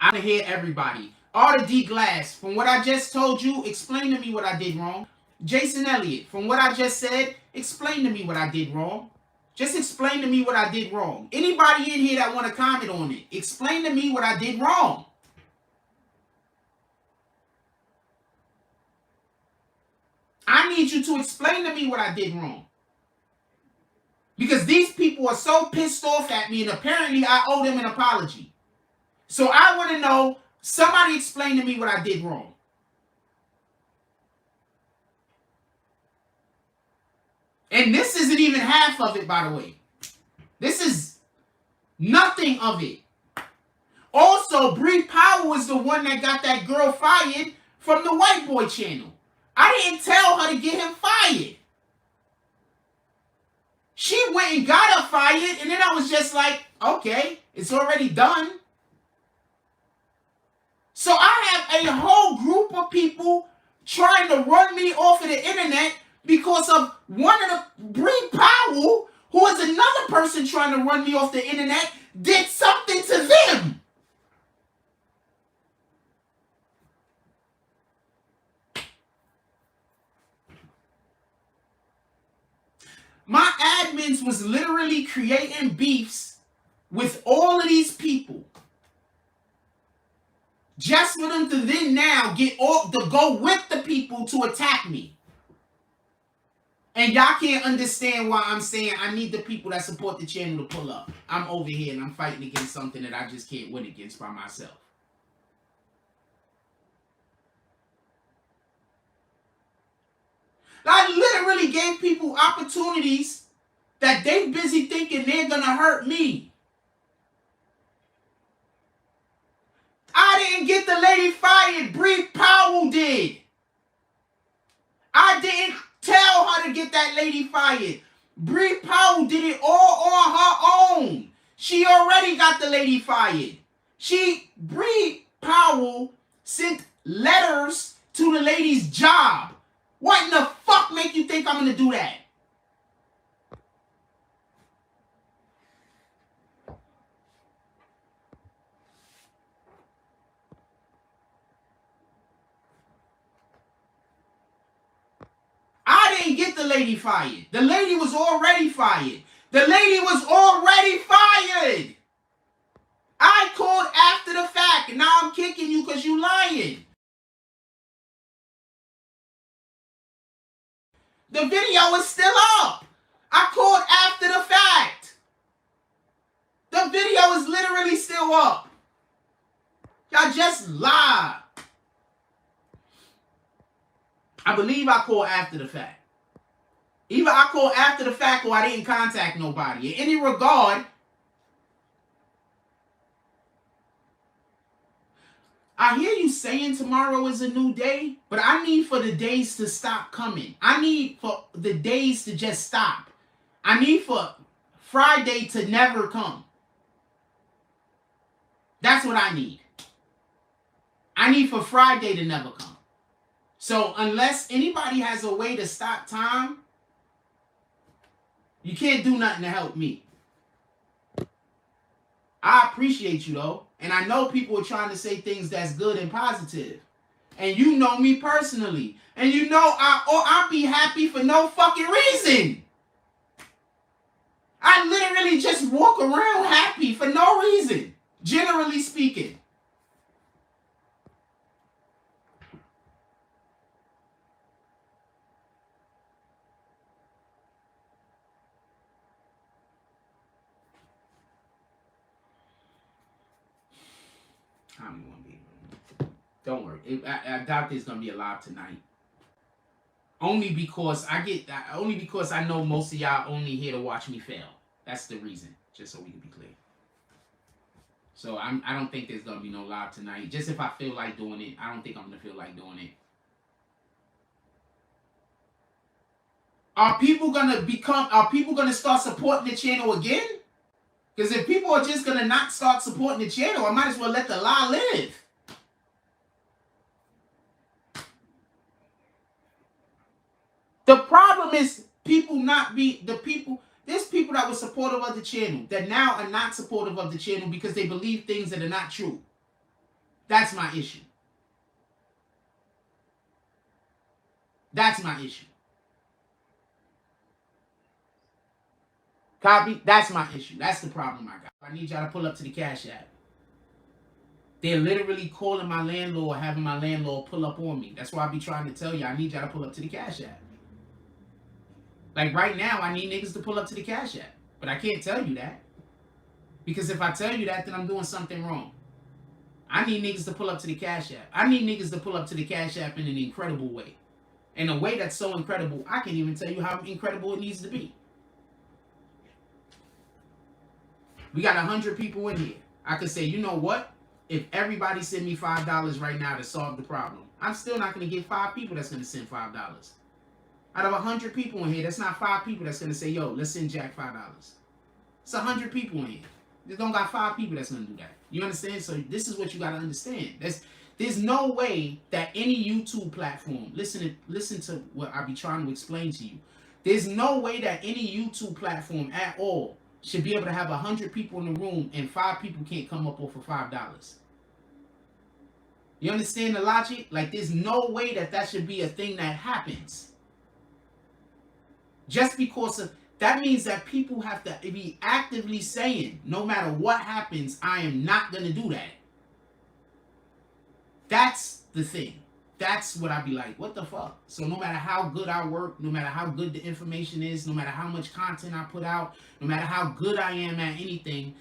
I can hear everybody. Arthur D. Glass, from what I just told you, explain to me what I did wrong. Jason Elliott, from what I just said, explain to me what I did wrong. Just explain to me what I did wrong. Anybody in here that want to comment on it, explain to me what I did wrong. I need you to explain to me what I did wrong. Because these people are so pissed off at me, and apparently I owe them an apology. So I want to know, somebody explain to me what I did wrong. And this isn't even half of it, by the way. This is nothing of it. Also, Bree Power was the one that got that girl fired from the white boy channel. I didn't tell her to get him fired. She went and got her fired, and then I was just like, okay, it's already done. So I have a whole group of people trying to run me off of the internet because of one of the Bree Powell, who is another person trying to run me off the internet, did something to them. My admins was literally creating beefs with all of these people, just for them to then now get off to go with the people to attack me. And y'all can't understand why I'm saying I need the people that support the channel to pull up. I'm over here and I'm fighting against something that I just can't win against by myself. I literally gave people opportunities that they busy thinking they're gonna hurt me. I didn't get the lady fired. Bree Powell did. I didn't tell her to get that lady fired. Bree Powell did it all on her own. She already got the lady fired. Bree Powell sent letters to the lady's job. What in the fuck make you think I'm gonna do that? I didn't get the lady fired. The lady was already fired. The lady was already fired. I called after the fact, and now I'm kicking you because you lying. The video is still up. I called after the fact. The video is literally still up. Y'all just lie. I believe I called after the fact. Either I called after the fact or I didn't contact nobody. In any regard, I hear you saying tomorrow is a new day, but I need for the days to stop coming. I need for the days to just stop. I need for Friday to never come. That's what I need. I need for Friday to never come. So unless anybody has a way to stop time, you can't do nothing to help me. I appreciate you though. And I know people are trying to say things that's good and positive. And you know me personally. And you know I'll be happy for no fucking reason. I literally just walk around happy for no reason. Generally speaking. I'm gonna be. Don't worry. I doubt there's gonna be a live tonight. Only because I know most of y'all only here to watch me fail. That's the reason. Just so we can be clear. So I don't think there's gonna be no live tonight. Just if I feel like doing it, I don't think I'm gonna feel like doing it. Are people gonna start supporting the channel again? Because if people are just gonna not start supporting the channel, I might as well let the lie live. The problem is there's people that were supportive of the channel that now are not supportive of the channel because they believe things that are not true. That's my issue. That's my issue. Copy? That's my issue. That's the problem I got. I need y'all to pull up to the Cash App. They're literally calling my landlord, having my landlord pull up on me. That's why I be trying to tell you, I need y'all to pull up to the Cash App. Like right now, I need niggas to pull up to the Cash App. But I can't tell you that. Because if I tell you that, then I'm doing something wrong. I need niggas to pull up to the Cash App. I need niggas to pull up to the Cash App in an incredible way. In a way that's so incredible, I can't even tell you how incredible it needs to be. We got 100 people in here. I could say, you know what? If everybody send me $5 right now to solve the problem, I'm still not going to get 5 people that's going to send $5. Out of 100 people in here, that's not 5 people that's going to say, yo, let's send Jack $5. It's 100 people in here. You don't got 5 people that's going to do that. You understand? So this is what you got to understand. There's no way that any YouTube platform, listen to what I be trying to explain to you. There's no way that any YouTube platform at all should be able to have 100 people in the room and 5 people can't come up off of $5. You understand the logic? Like, there's no way that should be a thing that happens. Just because of that means that people have to be actively saying, no matter what happens, I am not going to do that. That's the thing. That's what I be like, what the fuck? So no matter how good I work, no matter how good the information is, no matter how much content I put out, no matter how good I am at anything,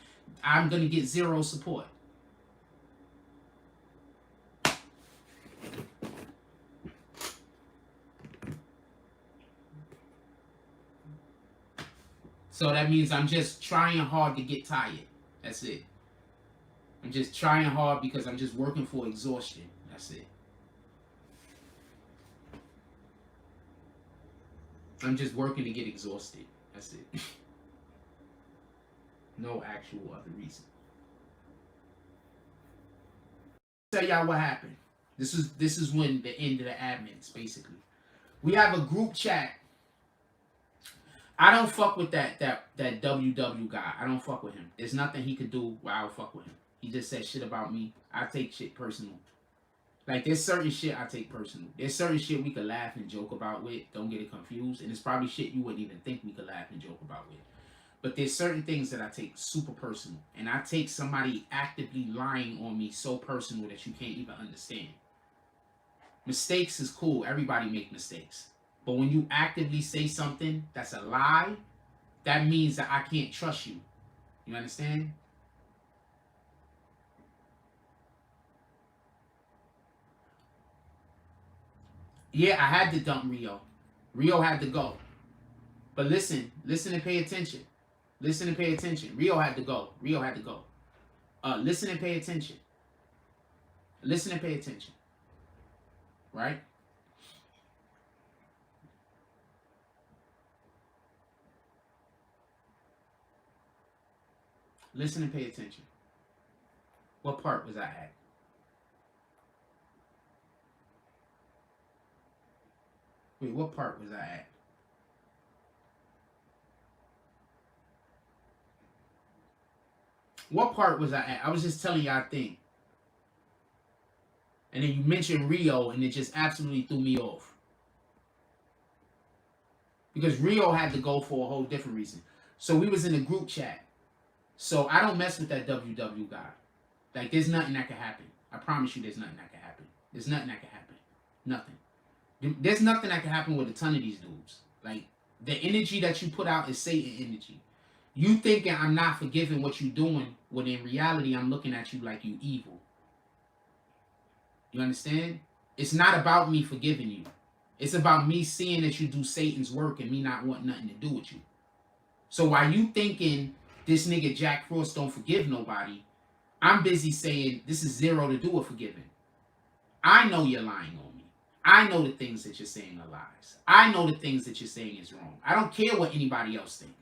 I'm going to get zero support. So that means I'm just trying hard to get tired. That's it. I'm just trying hard because I'm just working for exhaustion. That's it. I'm just working to get exhausted. That's it. No actual other reason. Tell y'all what happened. This is when the end of the admins, basically. We have a group chat. I don't fuck with that WW guy. I don't fuck with him. There's nothing he could do where I would fuck with him. He just said shit about me. I take shit personal. Like, there's certain shit I take personal. There's certain shit we could laugh and joke about with. Don't get it confused. And it's probably shit you wouldn't even think we could laugh and joke about with. But there's certain things that I take super personal. And I take somebody actively lying on me so personal that you can't even understand. Mistakes is cool. Everybody make mistakes. But when you actively say something that's a lie, that means that I can't trust you. You understand? Yeah, I had to dump Rio. Rio had to go. But listen and pay attention. Listen and pay attention. Rio had to go. Rio had to go. Listen and pay attention. Listen and pay attention. Right? Listen and pay attention. What part was I at? Wait, what part was I at? What part was I at? I was just telling y'all a thing. And then you mentioned Rio, and it just absolutely threw me off. Because Rio had to go for a whole different reason. So we was in a group chat. So I don't mess with that WW guy. Like, there's nothing that can happen. I promise you there's nothing that can happen. There's nothing that can happen. Nothing. There's nothing that can happen with a ton of these dudes. Like, the energy that you put out is Satan energy. You thinking I'm not forgiving what you're doing, when in reality I'm looking at you like you evil. You understand? It's not about me forgiving you. It's about me seeing that you do Satan's work and me not wanting nothing to do with you. So while you thinking this nigga Jack Frost don't forgive nobody, I'm busy saying this is zero to do with forgiving. I know you're lying on me. I know the things that you're saying are lies. I know the things that you're saying is wrong. I don't care what anybody else thinks.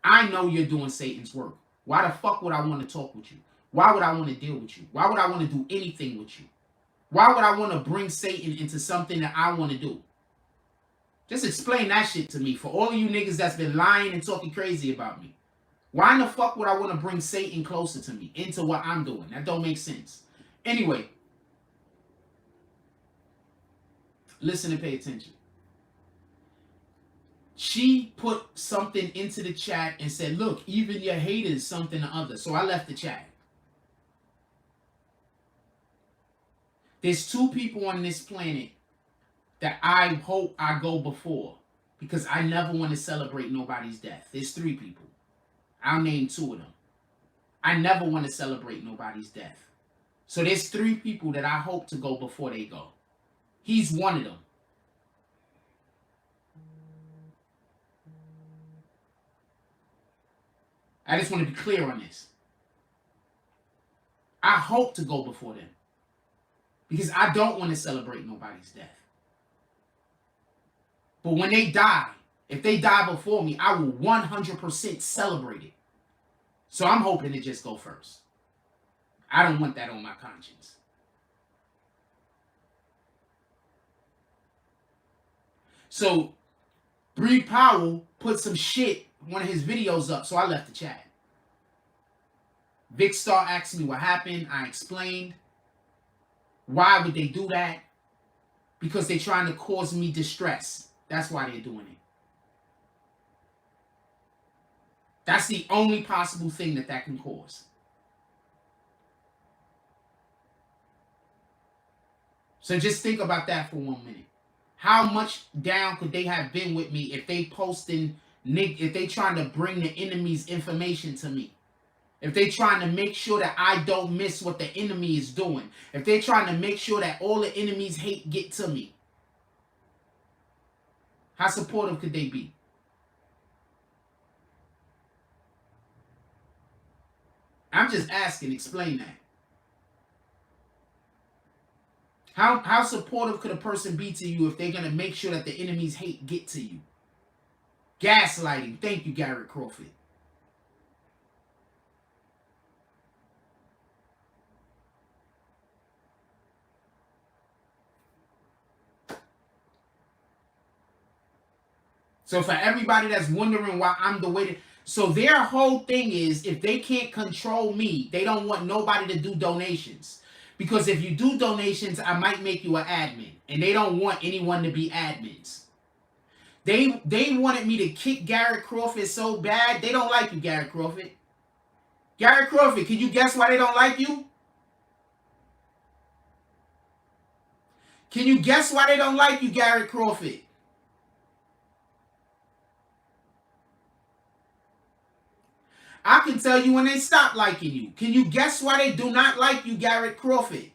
I know you're doing Satan's work. Why the fuck would I want to talk with you? Why would I want to deal with you? Why would I want to do anything with you? Why would I want to bring Satan into something that I want to do? Just explain that shit to me for all of you niggas that's been lying and talking crazy about me. Why in the fuck would I want to bring Satan closer to me, into what I'm doing? That don't make sense. Anyway, listen and pay attention. She put something into the chat and said, look, even your haters, something or other. So I left the chat. There's 2 people on this planet that I hope I go before, because I never want to celebrate nobody's death. There's 3 people. I'll name 2 of them. I never want to celebrate nobody's death. So there's 3 people that I hope to go before they go. He's one of them. I just want to be clear on this. I hope to go before them. Because I don't want to celebrate nobody's death. But when they die, if they die before me, I will 100% celebrate it. So I'm hoping to just go first. I don't want that on my conscience. So Bree Powell put some shit, one of his videos up, so I left the chat. Vic Star asked me what happened. I explained. Why would they do that? Because they're trying to cause me distress. That's why they're doing it. That's the only possible thing that can cause. So just think about that for 1 minute. How much down could they have been with me if they if they trying to bring the enemy's information to me? If they trying to make sure that I don't miss what the enemy is doing. If they trying to make sure that all the enemy's hate get to me. How supportive could they be? I'm just asking, explain that. How supportive could a person be to you if they're going to make sure that the enemy's hate get to you? Gaslighting. Thank you, Garrett Crawford. So for everybody that's wondering why I'm the way that... So their whole thing is, if they can't control me, they don't want nobody to do donations. Because if you do donations, I might make you an admin. And they don't want anyone to be admins. They wanted me to kick Garrett Crawford so bad. They don't like you, Garrett Crawford. Garrett Crawford, can you guess why they don't like you? Can you guess why they don't like you, Garrett Crawford? I can tell you when they stop liking you. Can you guess why they do not like you, Garrett Crawford?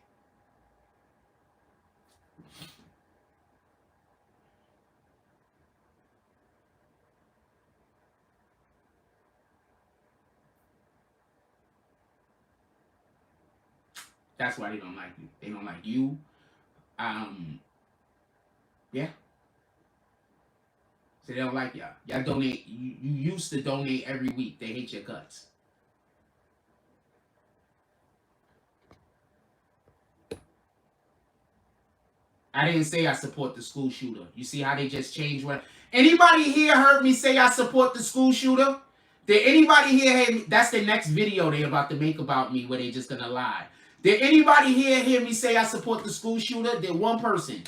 That's why they don't like you. They don't like you. Yeah. So they don't like y'all. Y'all donate. You used to donate every week. They hate your guts. I didn't say I support the school shooter. You see how they just changed what? Anybody here heard me say I support the school shooter? Did anybody here hear me? That's the next video they about to make about me where they just gonna lie. Did anybody here hear me say I support the school shooter? Did one person?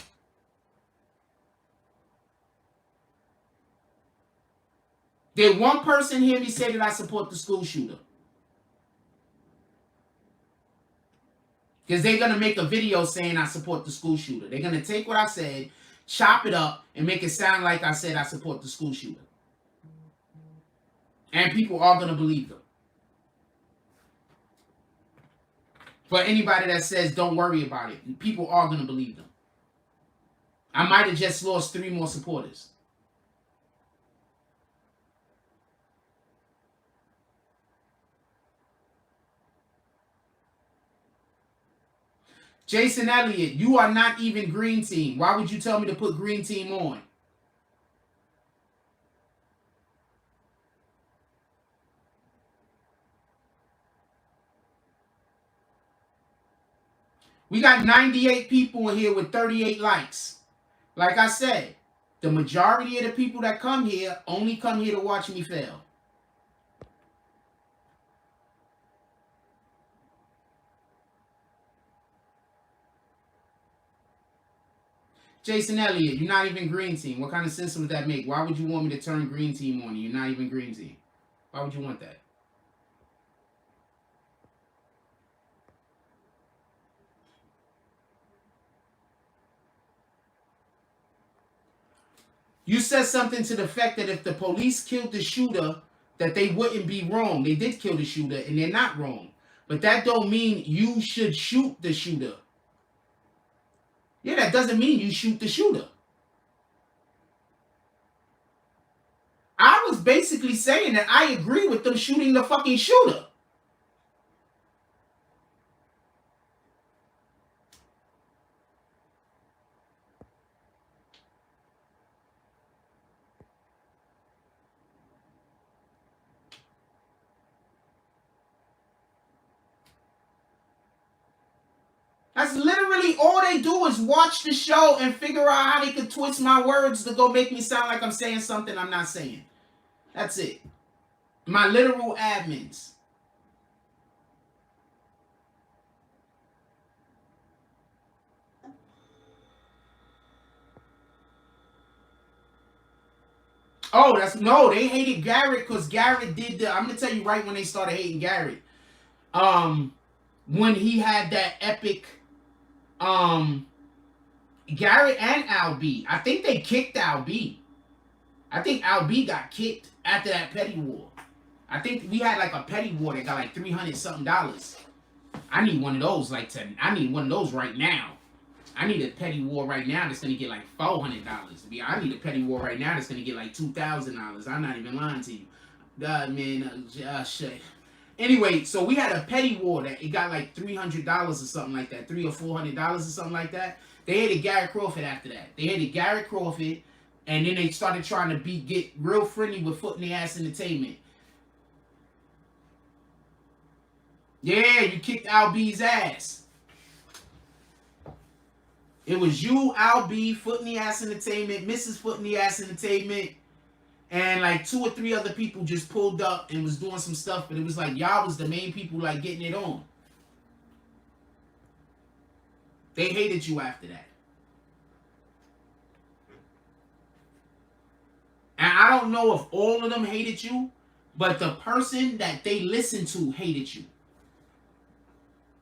Did one person hear me say that I support the school shooter? Because they're going to make a video saying I support the school shooter. They're going to take what I said, chop it up, and make it sound like I said I support the school shooter. And people are going to believe them. For anybody that says don't worry about it, people are going to believe them. I might have just lost 3 more supporters. Jason Elliott, you are not even green team. Why would you tell me to put green team on? We got 98 people in here with 38 likes. Like I said, the majority of the people that come here only come here to watch me fail. Jason Elliott, you're not even green team. What kind of sense would that make? Why would you want me to turn green team on you? You're not even green team. Why would you want that? You said something to the effect that if the police killed the shooter, that they wouldn't be wrong. They did kill the shooter, and they're not wrong. But that don't mean you should shoot the shooter. Yeah, that doesn't mean you shoot the shooter. I was basically saying that I agree with them shooting the fucking shooter. That's literally all they do is watch the show and figure out how they could twist my words to go make me sound like I'm saying something I'm not saying. That's it. My literal admins. Oh, no, they hated Garrett because Garrett did I'm gonna tell you right when they started hating Garrett. When he had that epic Garrett and Al B. I think they kicked Al B. I think Al B got kicked after that petty war. I think we had like a petty war that got like $300 something. I need one of those I need one of those right now. I need a petty war right now that's gonna get like $400. I need a petty war right now that's gonna get like $2,000. I'm not even lying to you. God, man, shit. Anyway, so we had a petty war that it got like $300 or something like that, $300 or $400 or something like that. They hated Garrett Crawford after that. They hated Garrett Crawford, and then they started trying to get real friendly with Foot in the Ass Entertainment. Yeah, you kicked Al B's ass. It was you, Al B, Foot in the Ass Entertainment, Mrs. Foot in the Ass Entertainment, and like 2 or 3 other people just pulled up and was doing some stuff, but it was like y'all was the main people like getting it on. They hated you after that. And I don't know if all of them hated you, but the person that they listened to hated you.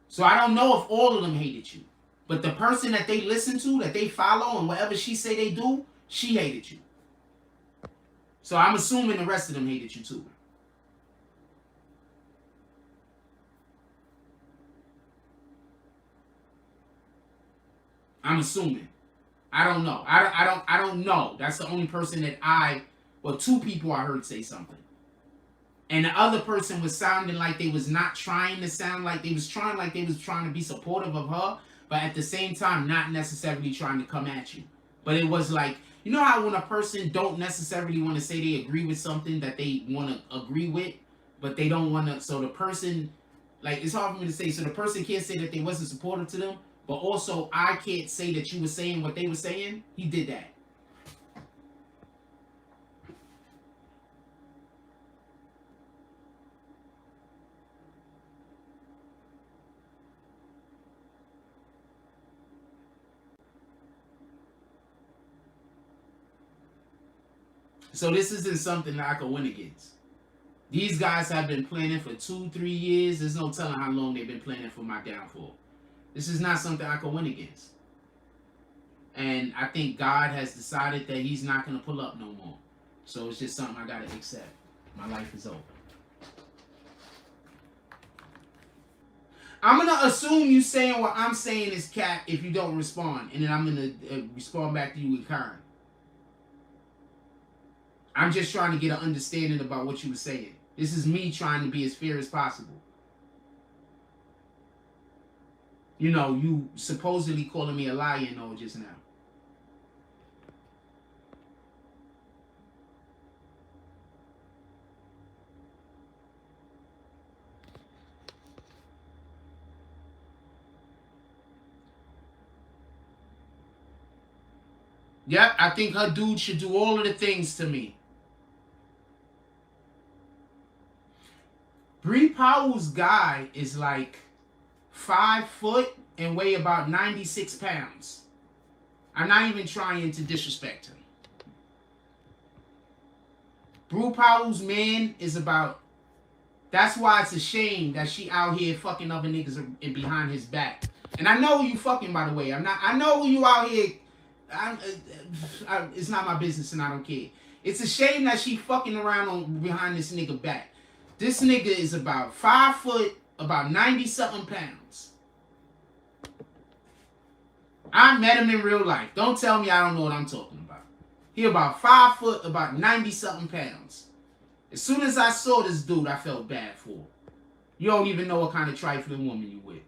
So I don't know if all of them hated you. But the person that they listen to, that they follow, and whatever she say they do, she hated you. So I'm assuming the rest of them hated you too. I'm assuming. I don't know. I don't know. That's the only person that well, 2 people I heard say something. And the other person was sounding like they was not trying to sound like they was trying to be supportive of her, but at the same time not necessarily trying to come at you. But it was like, you know how when a person don't necessarily want to say they agree with something that they want to agree with, but they don't want to, so the person, like, it's hard for me to say, so the person can't say that they wasn't supportive to them, but also I can't say that you were saying what they were saying. He did that. So this isn't something that I can win against. These guys have been planning for 2-3 years. There's no telling how long they've been planning for my downfall. This is not something I can win against. And I think God has decided that he's not going to pull up no more. So it's just something I got to accept. My life is over. I'm going to assume you saying what I'm saying is cap if you don't respond. And then I'm going to respond back to you with Karen. I'm just trying to get an understanding about what you were saying. This is me trying to be as fair as possible. You know, you supposedly calling me a liar and all just now. Yep, I think her dude should do all of the things to me. Bree Powell's guy is like 5 foot and weigh about 96 pounds. I'm not even trying to disrespect him. Bree Powell's man is about... That's why it's a shame that she out here fucking other niggas and behind his back. And I know who you fucking, by the way. I know who you out here... it's not my business and I don't care. It's a shame that she fucking around behind this nigga back. This nigga is about 5 foot, about 90-something pounds. I met him in real life. Don't tell me I don't know what I'm talking about. He about 5 foot, about 90-something pounds. As soon as I saw this dude, I felt bad for him. You don't even know what kind of trifling woman you with.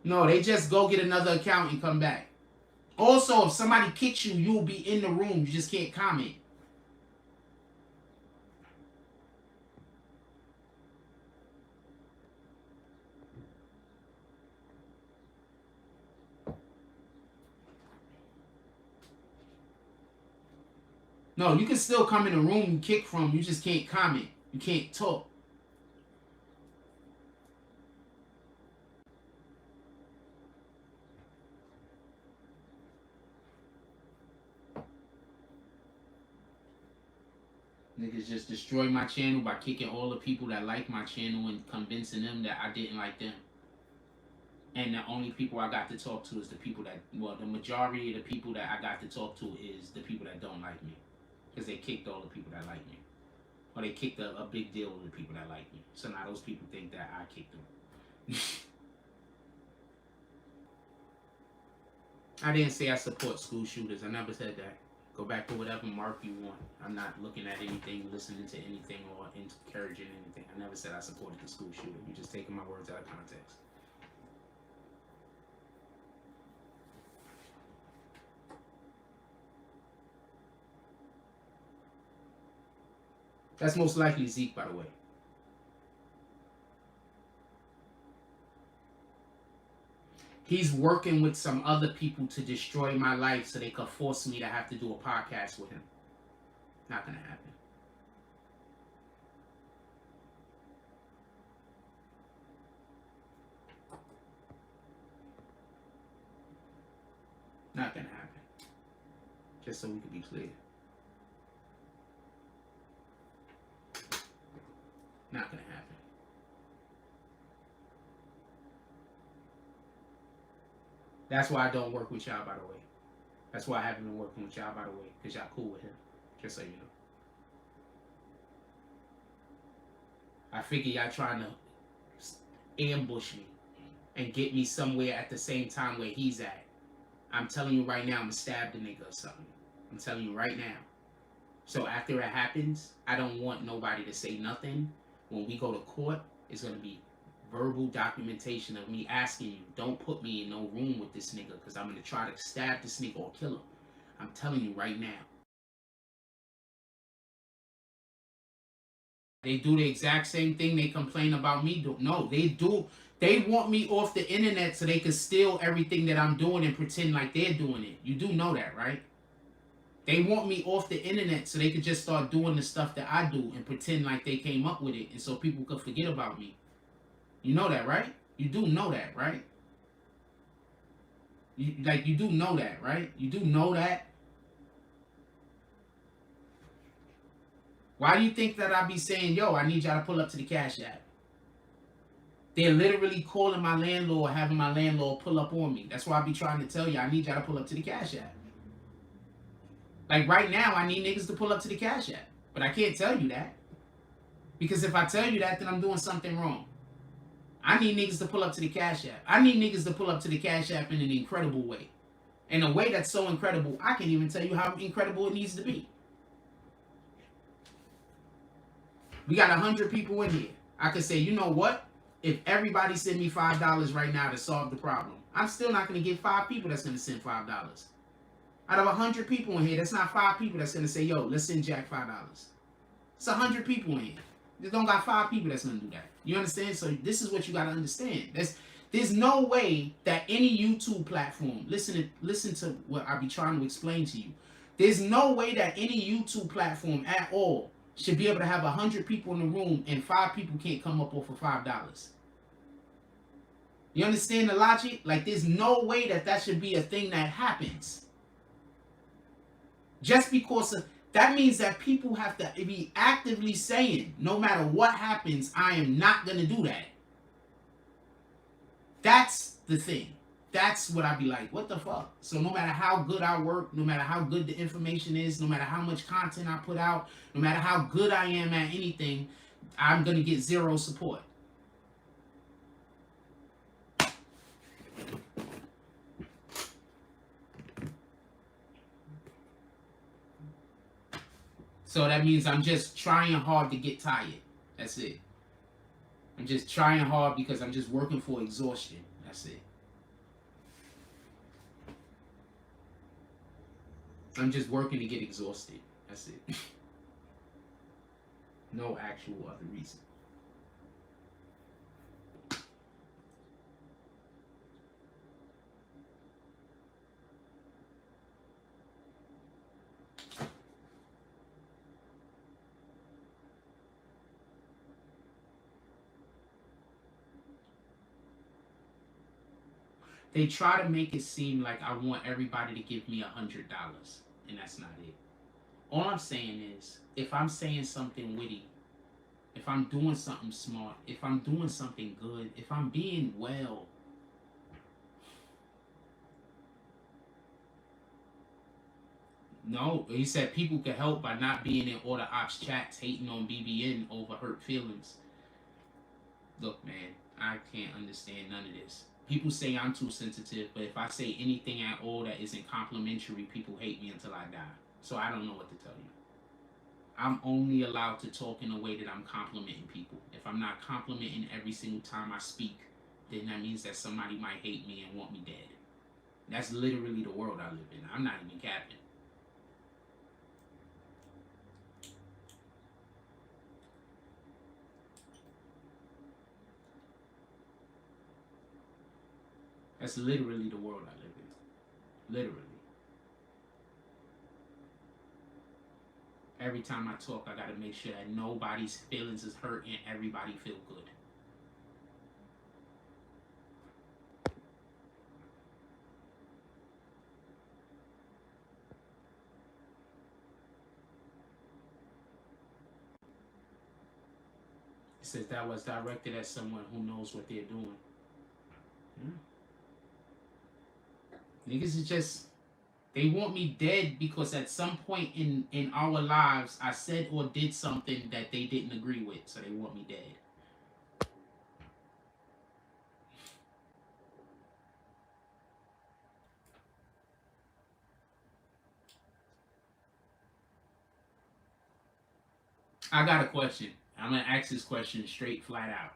No, they just go get another account and come back. Also, if somebody kicks you, you'll be in the room. You just can't comment. No, you can still come in the room and kick from. You just can't comment. You can't talk. Niggas just destroy my channel by kicking all the people that like my channel and convincing them that I didn't like them. And the only people I got to talk to is the people that, well, the majority of the people that I got to talk to is the people that don't like me. Because they kicked all the people that like me. Or they kicked a big deal of the people that like me. So now those people think that I kicked them. I didn't say I support school shooters. I never said that. Go back to whatever mark you want. I'm not looking at anything, listening to anything, or encouraging anything. I never said I supported the school shooter. You're just taking my words out of context. That's most likely Zeke, by the way. He's working with some other people to destroy my life so they could force me to have to do a podcast with him. Not gonna happen. Not gonna happen. Just so we can be clear. Not gonna happen. That's why I don't work with y'all, by the way. That's why I haven't been working with y'all, by the way, because y'all cool with him. Just so you know. I figure y'all trying to ambush me and get me somewhere at the same time where he's at. I'm telling you right now, I'm gonna stab the nigga or something. I'm telling you right now. So after it happens, I don't want nobody to say nothing. When we go to court, it's gonna be verbal documentation of me asking you, don't put me in no room with this nigga, because I'm gonna try to stab this nigga or kill him. I'm telling you right now. They do the exact same thing they complain about me doing. No, they do. They want me off the internet so they can steal everything that I'm doing and pretend like they're doing it. You do know that, right? They want me off the internet so they could just start doing the stuff that I do and pretend like they came up with it, and so people could forget about me. You know that, right? You do know that, right? You do know that, right? You do know that. Why do you think that I be saying, yo, I need y'all to pull up to the Cash App? They're literally calling my landlord, having my landlord pull up on me. That's why I be trying to tell you, I need y'all to pull up to the Cash App. Like right now, I need niggas to pull up to the Cash App. But I can't tell you that. Because if I tell you that, then I'm doing something wrong. I need niggas to pull up to the Cash App. I need niggas to pull up to the Cash App in an incredible way. In a way that's so incredible, I can't even tell you how incredible it needs to be. We got 100 people in here. I could say, you know what? If everybody send me $5 right now to solve the problem, I'm still not going to get 5 people that's going to send $5. Out of 100 people in here, that's not 5 people that's going to say, yo, let's send Jack $5. It's 100 people in here. They don't got 5 people that's going to do that. You understand? So this is what you got to understand. There's no way that any YouTube platform, listen to what I be trying to explain to you. There's no way that any YouTube platform at all should be able to have 100 people in the room and 5 people can't come up off of $5. You understand the logic? Like, there's no way that should be a thing that happens. Just because of, that means that people have to be actively saying, no matter what happens, I am not going to do that. That's the thing. That's what I'd be like, what the fuck? So no matter how good I work, no matter how good the information is, no matter how much content I put out, no matter how good I am at anything, I'm gonna get zero support. So that means I'm just trying hard to get tired. That's it. I'm just trying hard because I'm just working for exhaustion. That's it. I'm just working to get exhausted. That's it. No actual other reason. They try to make it seem like I want everybody to give me $100, and that's not it. All I'm saying is, if I'm saying something witty, if I'm doing something smart, if I'm doing something good, if I'm being well, no, he said people can help by not being in all the ops chats hating on BBN over hurt feelings. Look, man, I can't understand none of this. People say I'm too sensitive, but if I say anything at all that isn't complimentary, people hate me until I die. So I don't know what to tell you. I'm only allowed to talk in a way that I'm complimenting people. If I'm not complimenting every single time I speak, then that means that somebody might hate me and want me dead. That's literally the world I live in. I'm not even capping. That's literally the world I live in. Literally. Every time I talk, I gotta make sure that nobody's feelings is hurt and everybody feel good. It says that was directed at someone who knows what they're doing. Yeah. Niggas is just, they want me dead because at some point in our lives, I said or did something that they didn't agree with, so they want me dead. I got a question. I'm gonna ask this question straight, flat out.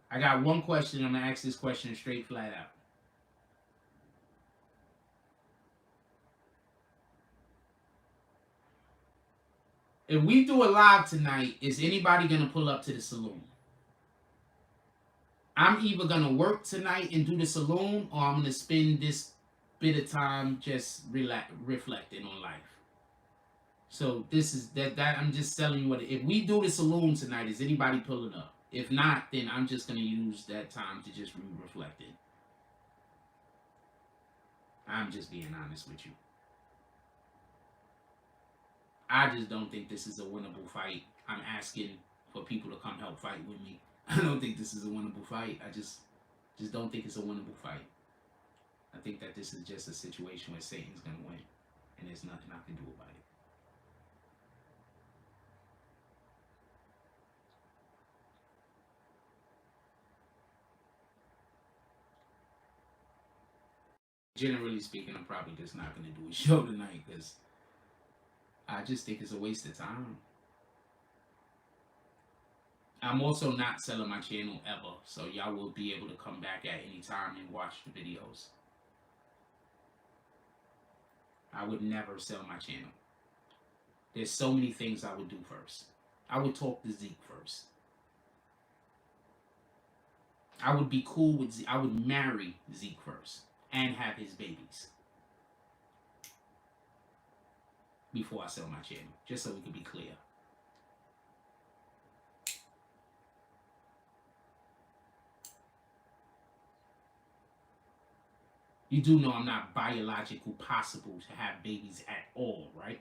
I got one question. I'm gonna ask this question straight, flat out. If we do a live tonight, is anybody gonna pull up to the saloon? I'm either gonna work tonight and do the saloon, or I'm gonna spend this bit of time just reflecting on life. So this is that I'm just telling you what. If we do the saloon tonight, is anybody pulling up? If not, then I'm just gonna use that time to just reflect it. I'm just being honest with you. I just don't think this is a winnable fight. I'm asking for people to come help fight with me. I don't think this is a winnable fight. I just don't think it's a winnable fight. I think that this is just a situation where Satan's gonna win, and there's nothing I can do about it. Generally speaking, I'm probably just not gonna do a show tonight because I just think it's a waste of time. I'm also not selling my channel ever, so y'all will be able to come back at any time and watch the videos. I would never sell my channel. There's so many things I would do first. I would talk to Zeke first. I would be cool with Zeke. I would marry Zeke first and have his babies before I sell my channel, just so we can be clear. You do know I'm not biologically possible to have babies at all, right?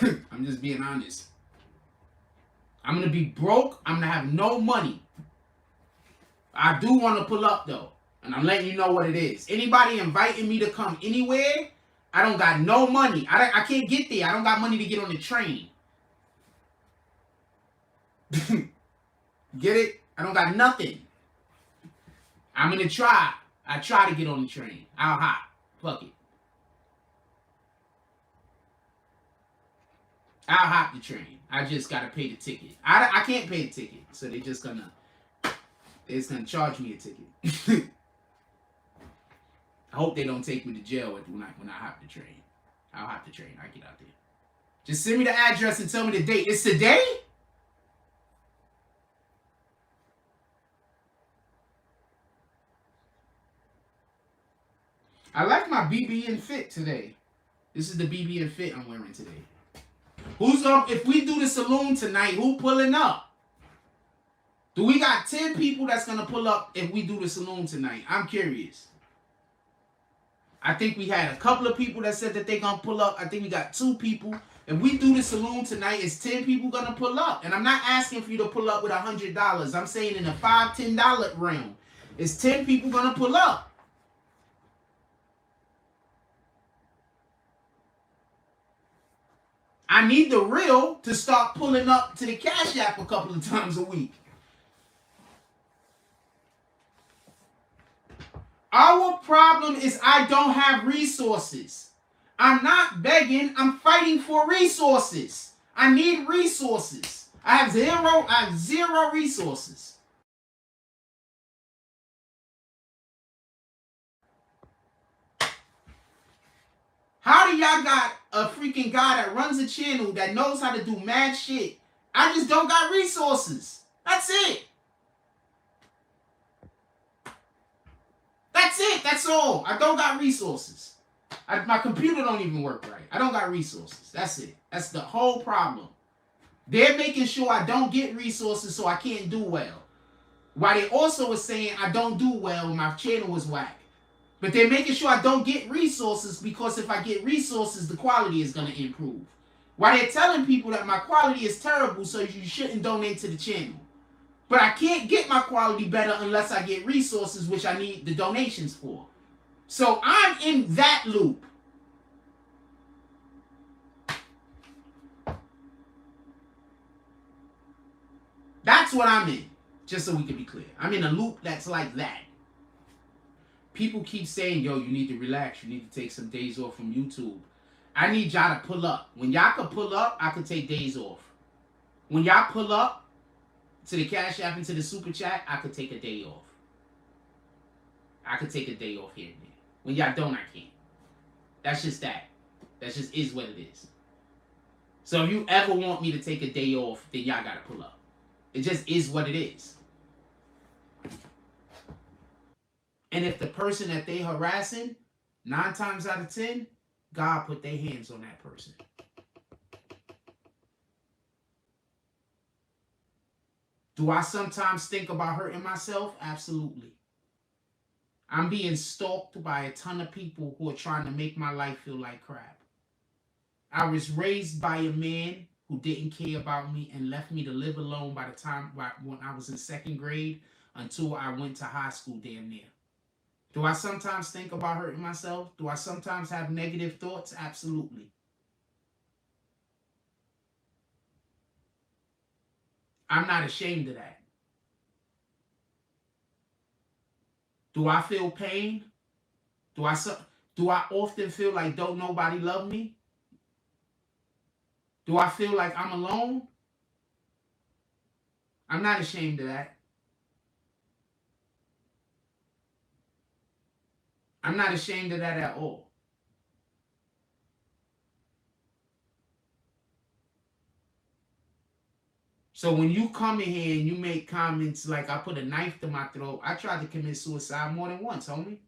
I'm just being honest. I'm going to be broke. I'm going to have no money. I do want to pull up, though. And I'm letting you know what it is. Anybody inviting me to come anywhere, I don't got no money. I can't get there. I don't got money to get on the train. Get it? I don't got nothing. I'm going to try. I try to get on the train. I'll hop. Fuck it. I'll hop the train. I just got to pay the ticket. I can't pay the ticket. So they're just going to charge me a ticket. I hope they don't take me to jail when I hop the train. I'll hop the train. I get out there. Just send me the address and tell me the date. It's today? I like my BB and fit today. This is the BB and fit I'm wearing today. If we do the saloon tonight, who pulling up? Do we got 10 people that's going to pull up if we do the saloon tonight? I'm curious. I think we had a couple of people that said that they're going to pull up. I think we got 2 people. If we do the saloon tonight, is 10 people going to pull up? And I'm not asking for you to pull up with $100. I'm saying in the $5, $10 realm. Is 10 people going to pull up? I need the real to start pulling up to the Cash App a couple of times a week. Our problem is I don't have resources. I'm not begging. I'm fighting for resources. I need resources. I have zero resources. How do y'all got a freaking guy that runs a channel that knows how to do mad shit? I just don't got resources. That's it. That's it. That's all. I don't got resources. My computer don't even work right. I don't got resources. That's it. That's the whole problem. They're making sure I don't get resources so I can't do well. While they also are saying I don't do well when my channel is whack. But they're making sure I don't get resources because if I get resources, the quality is going to improve. While they're telling people that my quality is terrible, so you shouldn't donate to the channel. But I can't get my quality better unless I get resources, which I need the donations for. So I'm in that loop. That's what I'm in. Just so we can be clear. I'm in a loop that's like that. People keep saying, yo, you need to relax. You need to take some days off from YouTube. I need y'all to pull up. When y'all can pull up, I can take days off. When y'all pull up to the Cash App and to the Super Chat, I could take a day off. I could take a day off here and there. When y'all don't, I can't. That's just that. That just is what it is. So if you ever want me to take a day off, then y'all got to pull up. It just is what it is. And if the person that they harassing, 9 times out of 10, God put their hands on that person. Do I sometimes think about hurting myself? Absolutely. I'm being stalked by a ton of people who are trying to make my life feel like crap. I was raised by a man who didn't care about me and left me to live alone by the time when I was in 2nd grade until I went to high school damn near. Do I sometimes think about hurting myself? Do I sometimes have negative thoughts? Absolutely. I'm not ashamed of that. Do I feel pain? Do I often feel like don't nobody love me? Do I feel like I'm alone? I'm not ashamed of that. I'm not ashamed of that at all. So when you come in here and you make comments like I put a knife to my throat, I tried to commit suicide more than once, homie.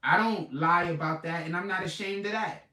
I don't lie about that, and I'm not ashamed of that.